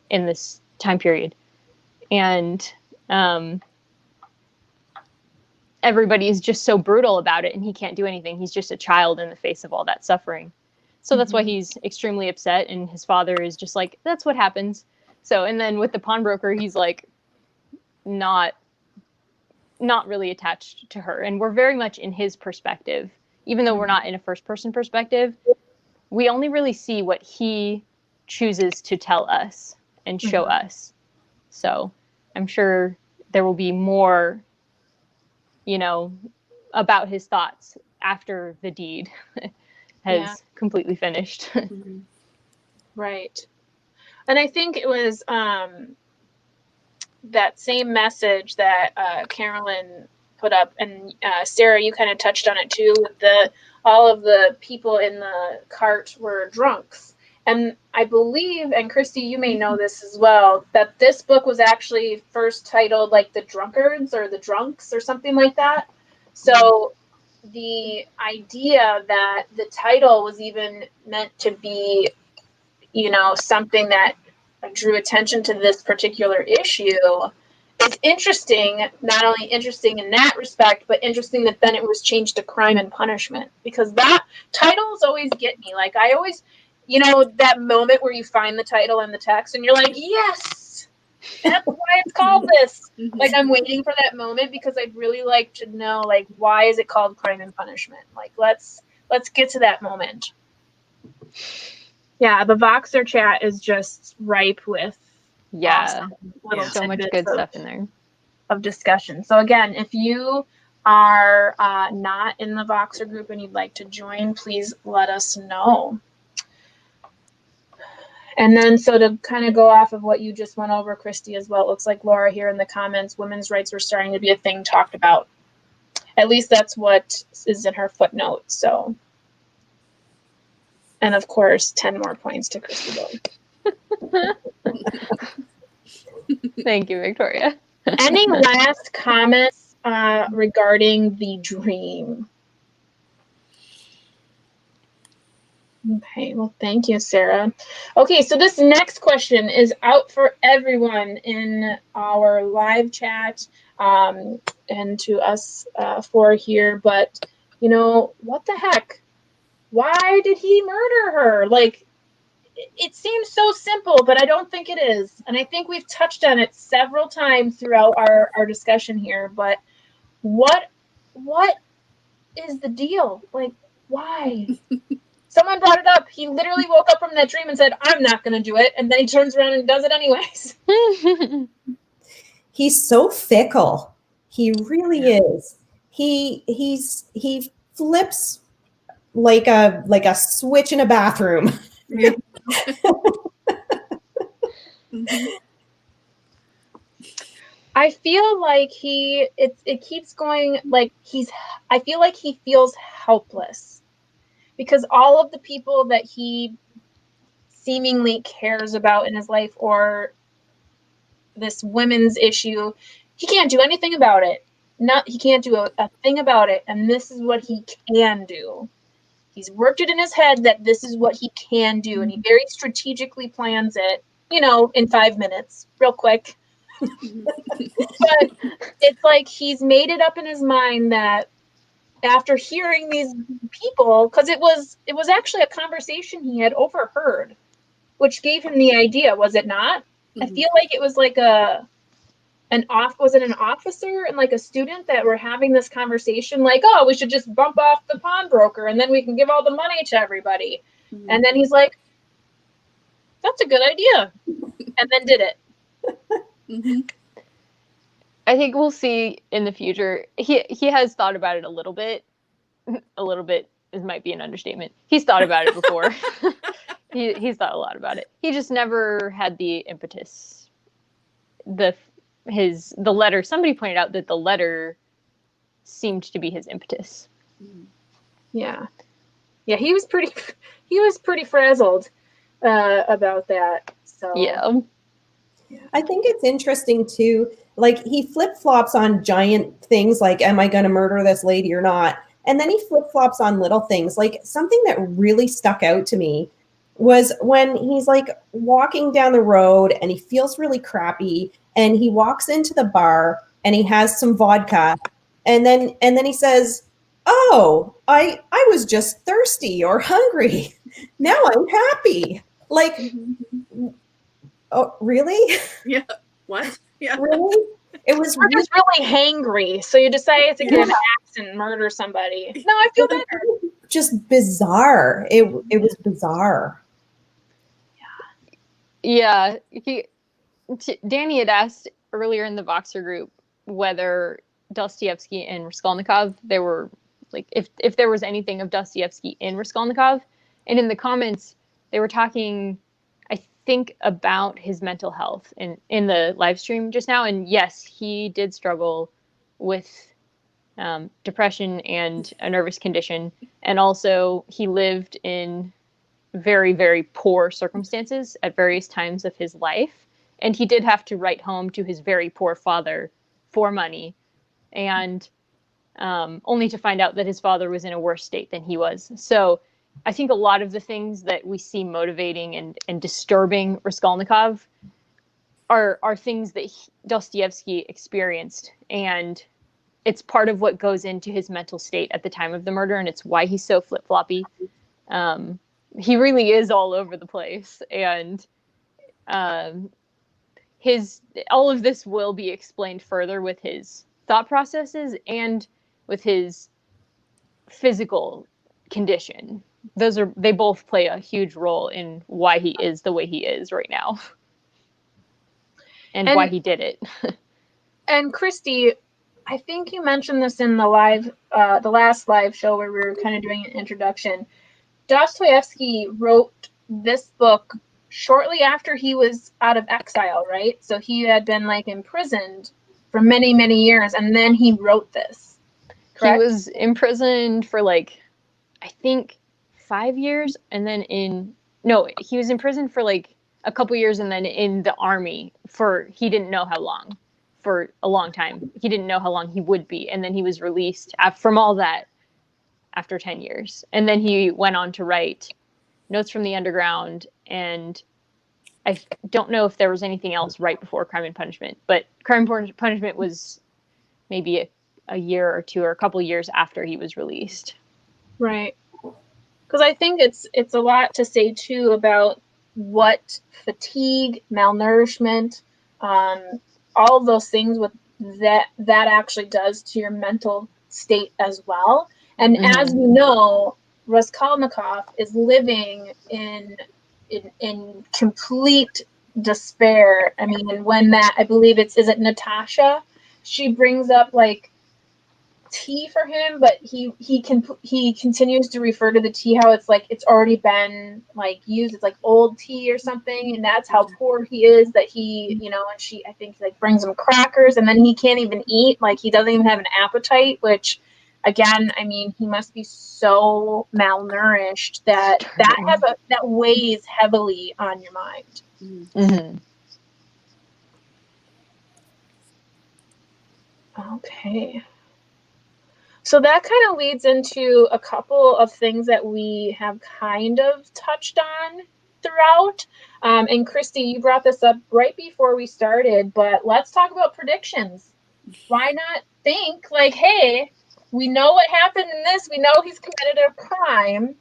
in this time period. And everybody is just so brutal about it, and he can't do anything. He's just a child in the face of all that suffering. So that's why he's extremely upset, and his father is just like, that's what happens. So, and then with the pawnbroker, he's like not really attached to her. And we're very much in his perspective. Even though we're not in a first-person perspective, we only really see what he chooses to tell us and show us. So I'm sure there will be more, about his thoughts after the deed has completely finished. Right. And I think it was that same message that Carolyn put up, and Sarah, you kind of touched on it too, with all of the people in the cart were drunks. And I believe, and Christy, you may know this as well, that this book was actually first titled like The Drunkards or The Drunks or something like that. So the idea that the title was even meant to be, something that drew attention to this particular issue is interesting. Not only interesting in that respect, but interesting that then it was changed to Crime and Punishment, because that titles always get me. Like, I always, that moment where you find the title in the text and you're like, yes, that's why it's called this. Like, I'm waiting for that moment because I'd really like to know, like, why is it called Crime and Punishment? Like, let's get to that moment. Yeah, the Voxer chat is just ripe with so much good stuff in there of discussion. So again, if you are not in the Voxer group and you'd like to join, please let us know. And then, so to kind of go off of what you just went over, Christy, as well, it looks like Laura here in the comments, women's rights were starting to be a thing talked about. At least that's what is in her footnote. So, and of course, 10 more points to Christy Boy. Thank you, Victoria. Any last comments regarding the dream? Okay, well, thank you, Sarah. Okay, so this next question is out for everyone in our live chat and to us four here, but, you know, what the heck? Why did he murder her? Like, it seems so simple, but I don't think it is. And I think we've touched on it several times throughout our discussion here, but what is the deal? Like, why? Someone brought it up. He literally woke up from that dream and said, I'm not going to do it. And then he turns around and does it anyways. He's so fickle. He really is. He flips like a switch in a bathroom. Yeah. Mm-hmm. I feel like it keeps going, like I feel like he feels helpless because all of the people that he seemingly cares about in his life, or this women's issue, he can't do anything about it. He can't do a thing about it. And this is what he can do. He's worked it in his head that this is what he can do. And he very strategically plans it, you know, in 5 minutes, real quick. But it's like he's made it up in his mind that after hearing these people, because it was actually a conversation he had overheard, which gave him the idea, was it not? Mm-hmm. I feel like it was like was it an officer and like a student that were having this conversation, like, oh, we should just bump off the pawnbroker and then we can give all the money to everybody. Mm-hmm. And then he's like, that's a good idea. And then did it. Mm-hmm. I think we'll see in the future. He has thought about it a little bit. A little bit might be an understatement. He's thought about it before. He's thought a lot about it. He just never had the impetus. The letter. Somebody pointed out that the letter seemed to be his impetus. Yeah. He was pretty frazzled about that. So yeah. I think it's interesting too. Like, he flip-flops on giant things like, am I going to murder this lady or not? And then he flip-flops on little things. Like, something that really stuck out to me was when he's like walking down the road and he feels really crappy and he walks into the bar and he has some vodka and then he says, oh, I was just thirsty or hungry. Now I'm happy. Like, oh, really? Yeah. What? Yeah. Really? It was just really hangry, so you decided to get an axe and murder somebody. No, I feel better. Just bizarre. It was bizarre. Yeah. Danny had asked earlier in the Voxer group whether Dostoevsky and Raskolnikov, they were like, if there was anything of Dostoevsky in Raskolnikov, and in the comments they were talking, I think, about his mental health in the live stream just now. And yes, he did struggle with depression and a nervous condition. And also he lived in very, very poor circumstances at various times of his life. And he did have to write home to his very poor father for money. And only to find out that his father was in a worse state than he was. So I think a lot of the things that we see motivating and disturbing Raskolnikov are things that Dostoevsky experienced. And it's part of what goes into his mental state at the time of the murder. And it's why he's so flip-floppy. He really is all over the place. And all of this will be explained further with his thought processes and with his physical condition. They both play a huge role in why he is the way he is right now. And why he did it. And Christy, I think you mentioned this in the last live show where we were kind of doing an introduction. Dostoevsky wrote this book shortly after he was out of exile, right? So he had been like imprisoned for many, many years, and then he wrote this. Correct? He was imprisoned for like, I think 5 years, and then he was imprisoned for like a couple years, and then in the army for he didn't know how long, for a long time. He didn't know how long he would be, and then he was released from all that after 10 years. And then he went on to write Notes from the Underground, and I don't know if there was anything else right before Crime and Punishment, but Crime and Punishment was maybe a year or two or a couple years after he was released. Right. Because I think it's a lot to say too about what fatigue, malnourishment, all of those things with that actually does to your mental state as well. And as we know, Raskolnikov is living in complete despair. I mean, when I believe is it Natasha? She brings up like tea for him, but he continues to refer to the tea how it's like it's already been like used. It's like old tea or something, and that's how poor he is. That he, and she, I think, like brings him crackers, and then he can't even eat. Like he doesn't even have an appetite, which. Again, I mean, he must be so malnourished that weighs heavily on your mind. Mm-hmm. Okay. So that kind of leads into a couple of things that we have kind of touched on throughout. And Christy, you brought this up right before we started, but let's talk about predictions. Why not think like, hey, we know what happened in this. We know he's committed a crime.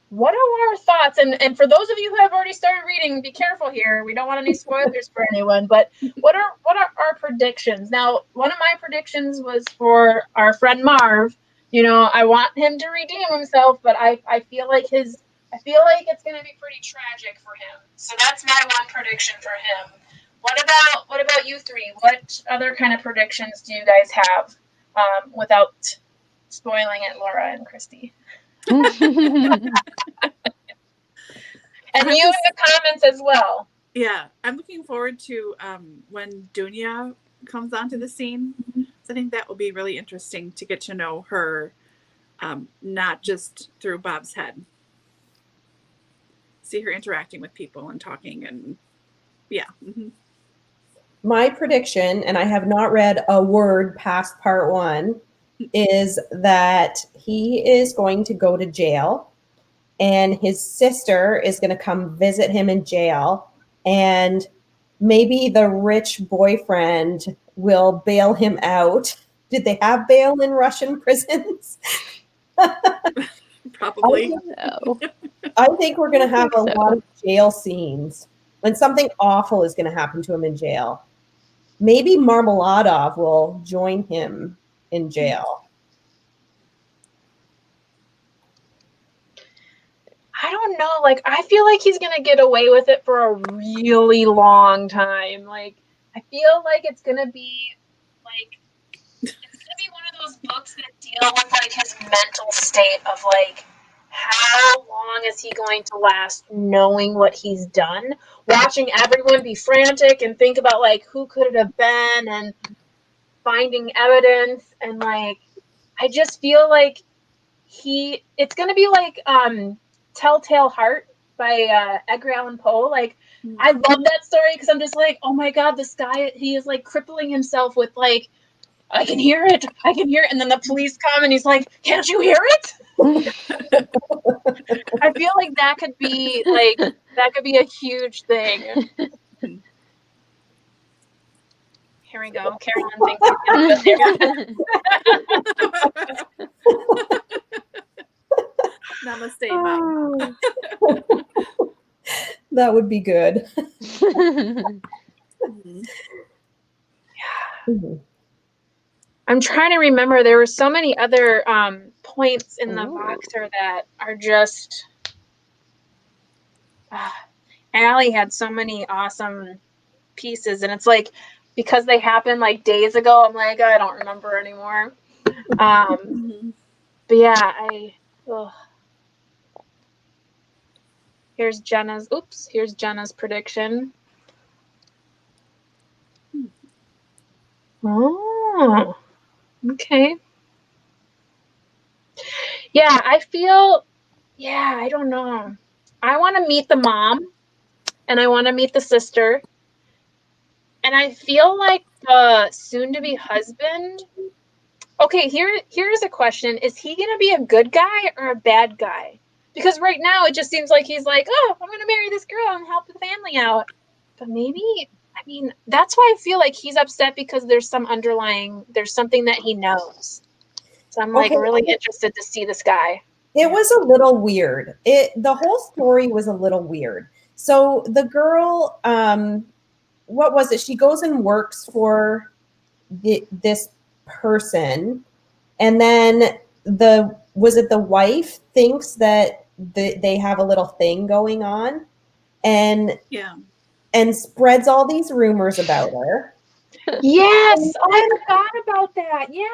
What are our thoughts? And for those of you who have already started reading, be careful here. We don't want any spoilers for anyone. But what are our predictions? Now, one of my predictions was for our friend Marv. I want him to redeem himself, but I feel like it's going to be pretty tragic for him. So that's my one prediction for him. What about you three? What other kind of predictions do you guys have without spoiling it, Laura and Christy? And you in the comments as well. Yeah, I'm looking forward to when Dunya comes onto the scene. So I think that will be really interesting to get to know her, not just through Bob's head. See her interacting with people and talking, and yeah. Mm-hmm. My prediction, and I have not read a word past part 1, is that he is going to go to jail, and his sister is going to come visit him in jail, and maybe the rich boyfriend will bail him out. Did they have bail in Russian prisons? Probably. I think we're going to have a lot of jail scenes, and something awful is going to happen to him in jail. Maybe Marmeladov will join him in jail. I don't know. Like, I feel like he's going to get away with it for a really long time. Like, I feel like it's going to be one of those books that deal with like his mental state of like, how long is he going to last knowing what he's done? Watching everyone be frantic and think about like who could it have been and finding evidence, and like I just feel like it's gonna be like Telltale Heart by Edgar Allan Poe. Like I love that story because I'm just like, oh my god, this guy, he is like crippling himself with like, I can hear it, and then the police come and he's like, can't you hear it? I feel like that could be a huge thing. Here we go. Carolyn thinks he's gonna Namaste, Mike. That would be good. I'm trying to remember. There were so many other points in the Voxer that are just. Allie had so many awesome pieces, and it's like because they happened like days ago, I'm like, I don't remember anymore. But yeah, ugh. Here's Jenna's prediction. Oh, okay. Yeah, I don't know. I want to meet the mom and I want to meet the sister. And I feel like the soon-to-be husband. Okay, here's a question. Is he going to be a good guy or a bad guy? Because right now it just seems like he's like, oh, I'm going to marry this girl and help the family out. But maybe, I mean, that's why I feel like he's upset because there's something that he knows. So I'm like really interested to see this guy. It was a little weird. The whole story was a little weird. So the girl, what was it? She goes and works for this person, and then the wife thinks that they have a little thing going on, and spreads all these rumors about her. Yes, I forgot about that. Yeah.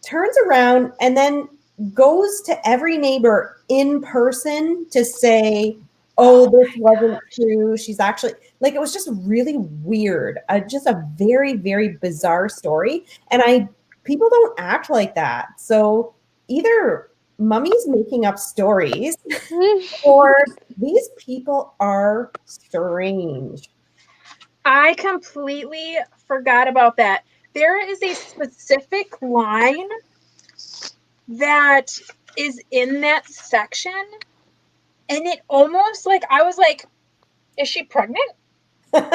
Turns around and then goes to every neighbor in person to say, oh, this wasn't true. She's actually, like, it was just really weird. Just a very, very bizarre story. And people don't act like that. So either Mummy's making up stories or these people are strange. I completely forgot about that. There is a specific line that is in that section, and it almost like I was like, is she pregnant? Because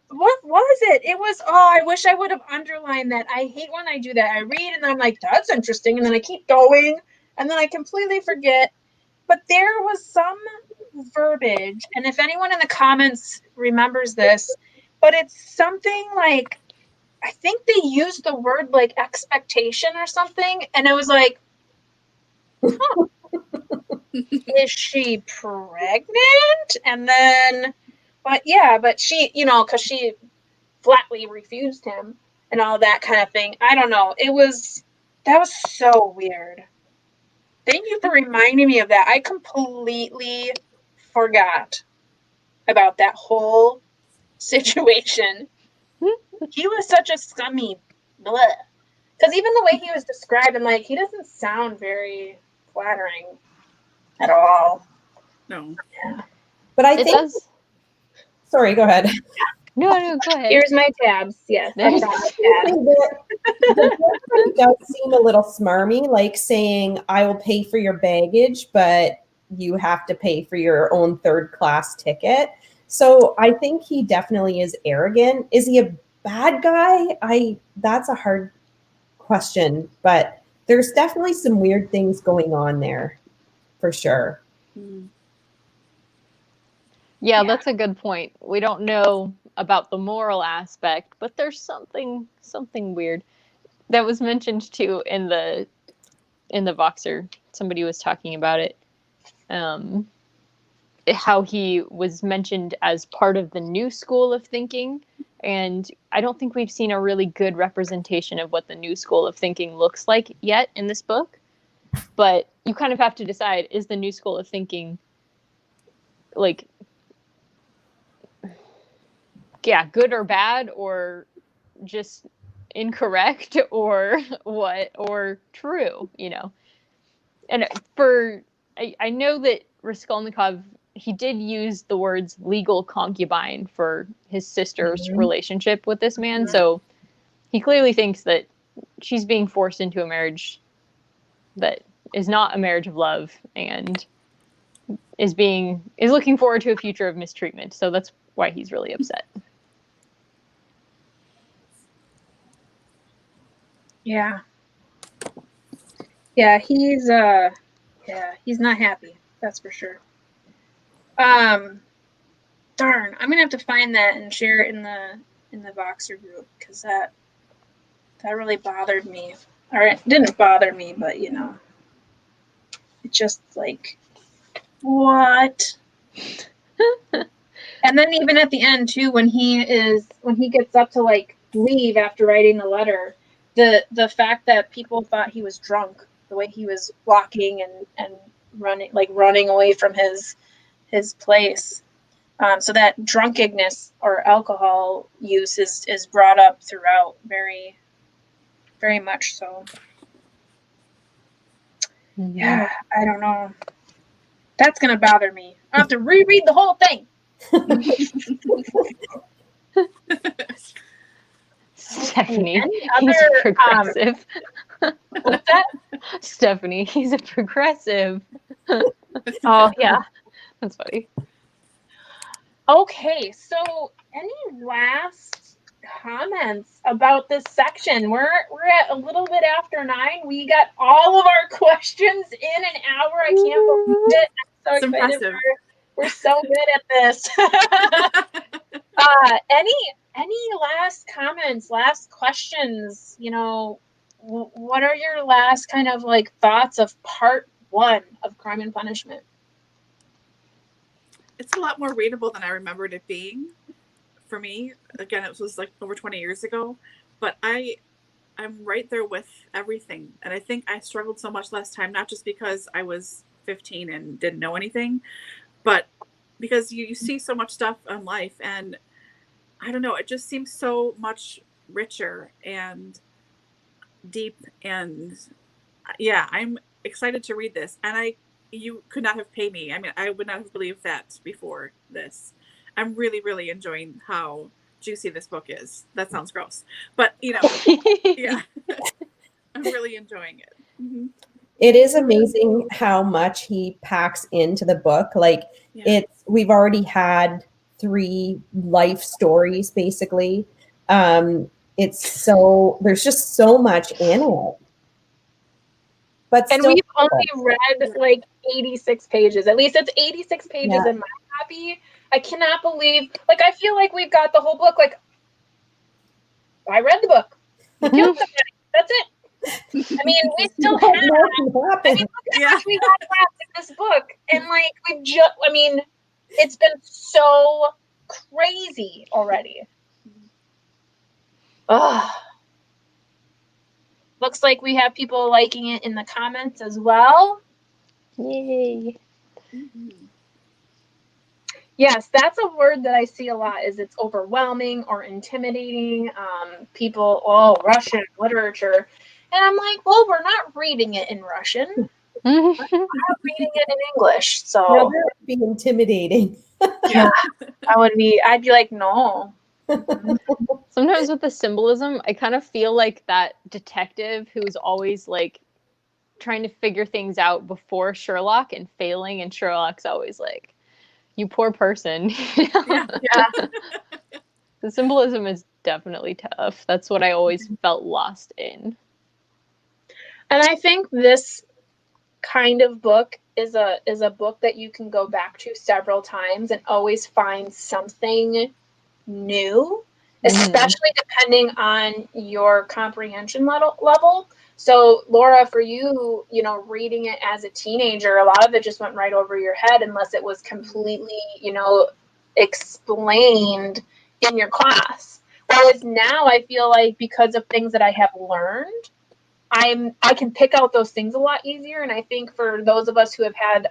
what was it? It was, I wish I would have underlined that. I hate when I do that. I read and I'm like, that's interesting, and then I keep going, and then I completely forget. But there was some verbiage, and if anyone in the comments remembers this, but it's something like, I think they used the word like expectation or something, and it was like, huh, is she pregnant? And then, but she, because she flatly refused him and all that kind of thing. I don't know. That was so weird. Thank you for reminding me of that. I completely forgot about that whole situation. He was such a scummy blah. Because even the way he was described, I'm like, he doesn't sound very flattering at all. No. Yeah. But I think. Sorry, go ahead. No, go ahead. Here's my tabs. Yes. The does seem a little smarmy, like saying, I will pay for your baggage, but you have to pay for your own third-class ticket. So I think he definitely is arrogant. Is he a bad guy? That's a hard question, but there's definitely some weird things going on there, for sure. Yeah, that's a good point. We don't know about the moral aspect, but there's something weird that was mentioned too in the Voxer. Somebody was talking about it. How he was mentioned as part of the new school of thinking, and I don't think we've seen a really good representation of what the new school of thinking looks like yet in this book. But you kind of have to decide, is the new school of thinking like, good or bad, or just incorrect, or what, or true, And I know that Raskolnikov, he did use the words legal concubine for his sister's relationship with this man, so he clearly thinks that she's being forced into a marriage that is not a marriage of love, and is looking forward to a future of mistreatment. So that's why he's really upset. Yeah. Yeah, he's not happy. That's for sure. Darn, I'm gonna have to find that and share it in the Voxer group, because that really bothered me. Or it didn't bother me, but it just like, what? And then even at the end too, when he gets up to like leave after writing the letter, the fact that people thought he was drunk, the way he was walking and running away from his place. So that drunkenness or alcohol use is brought up throughout very, very much so. Mm-hmm. Yeah, I don't know. That's gonna bother me. I have to reread the whole thing. Stephanie, Any he's other, progressive. What's that? Stephanie, he's a progressive. Oh yeah. That's funny. Okay, so any last comments about this section? We're at a little bit after 9. We got all of our questions in an hour. I can't believe it. I'm so It's excited. impressive. We're so good at this. Any last comments, last questions? You know, what are your last kind of like thoughts of part 1 of Crime and Punishment? It's a lot more readable than I remembered it being. For me, again, it was like over 20 years ago, but I'm right there with everything. And I think I struggled so much last time, not just because I was 15 and didn't know anything, but because you see so much stuff on life, and I don't know, it just seems so much richer and deep. And yeah, I'm excited to read this. And you could not have paid me. I mean, I would not have believed that before this. I'm really, really enjoying how juicy this book is. That sounds gross, but you know, yeah, I'm really enjoying it. Mm-hmm. It is amazing how much he packs into the book. Like we've already had 3 life stories basically. There's just so much in it. But and we've only read like 86 pages. At least it's 86 pages in my copy. I cannot believe, like, I feel like we've got the whole book. Like, I read the book. He killed somebody. That's it. I mean, we still have. Look how much we have left in this book, and like it's been so crazy already. Ugh. Looks like we have people liking it in the comments as well. Yay. Mm-hmm. Yes, that's a word that I see a lot, is it's overwhelming or intimidating. People, Russian literature. And I'm like, well, we're not reading it in Russian. We're not reading it in English. So that would be intimidating. Yeah, I'd be like, no. Sometimes with the symbolism, I kind of feel like that detective who's always like trying to figure things out before Sherlock and failing, and Sherlock's always like, you poor person. Yeah. The symbolism is definitely tough. That's what I always felt lost in. And I think this kind of book is a book that you can go back to several times and always find something new, especially depending on your comprehension level. So Laura, for you, reading it as a teenager, a lot of it just went right over your head unless it was completely, explained in your class. Whereas now I feel like because of things that I have learned, I can pick out those things a lot easier. And I think for those of us who have had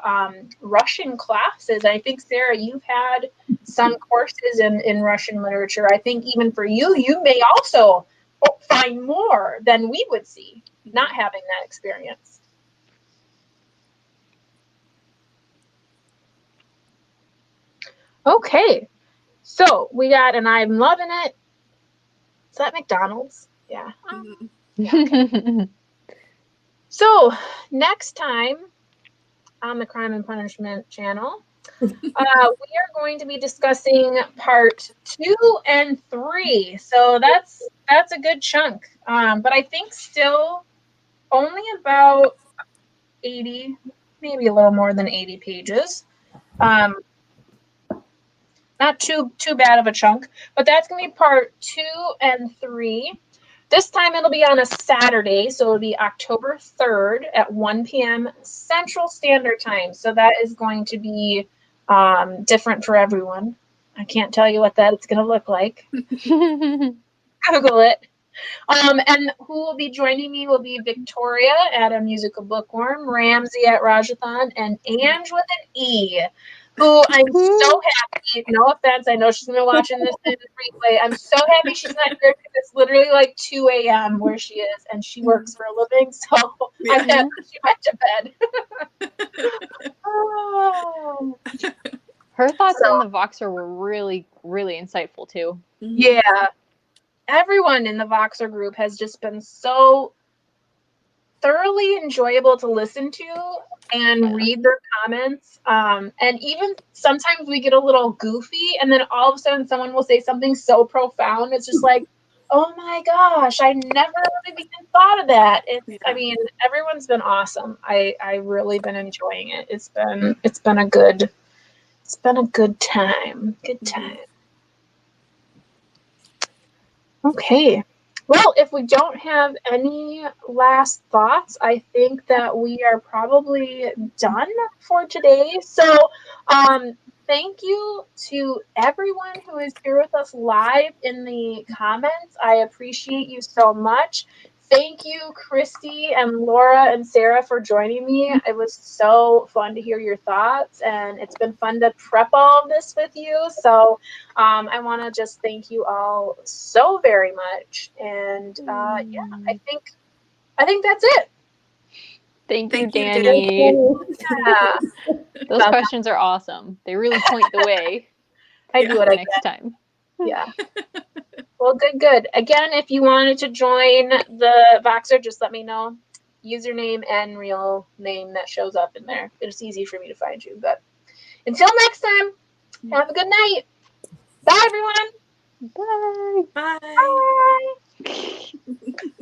Russian classes, I think, Sarah, you've had some courses in Russian literature. I think even for you, you may also find more than we would see, not having that experience. Okay, so we got, and I'm loving it. Is that McDonald's? Yeah. Mm-hmm. Okay. So next time on the Crime and Punishment channel, we are going to be discussing part 2 and 3. So that's a good chunk. But I think still only about 80, maybe a little more than 80 pages. Not too bad of a chunk, but that's going to be part 2 and 3. This time it'll be on a Saturday, so it'll be October 3rd at 1 p.m. Central Standard Time. So that is going to be different for everyone. I can't tell you what that's going to look like. Google it. And who will be joining me will be Victoria at A Musical Bookworm, Ramsey at Rajathon, and Ange with an E, who I'm so happy. No offense, I know she's going to be watching this in replay. I'm so happy she's not here because it's literally like 2 a.m. where she is, and she works for a living, so I'm happy she went to bed. Oh. Her thoughts on the Voxer were really, really insightful too. Yeah. Everyone in the Voxer group has just been so thoroughly enjoyable to listen to and read their comments. And even sometimes we get a little goofy, and then all of a sudden someone will say something so profound. It's just like, oh my gosh, I never really even thought of that. I mean, everyone's been awesome. I really been enjoying it. It's been a good time. Good time. Okay. Well, if we don't have any last thoughts, I think that we are probably done for today. So, thank you to everyone who is here with us live in the comments. I appreciate you so much. Thank you, Christy and Laura and Sarah, for joining me. It was so fun to hear your thoughts, and it's been fun to prep all of this with you. So I want to just thank you all so very much. And yeah, I think that's it. Thank you, Danny. Yeah. Those questions are awesome. They really point the way. I do it next time. Yeah. Well, good. Again, if you wanted to join the Voxer, just let me know. Username and real name that shows up in there. It's easy for me to find you. But until next time, have a good night. Bye, everyone. Bye. Bye. Bye.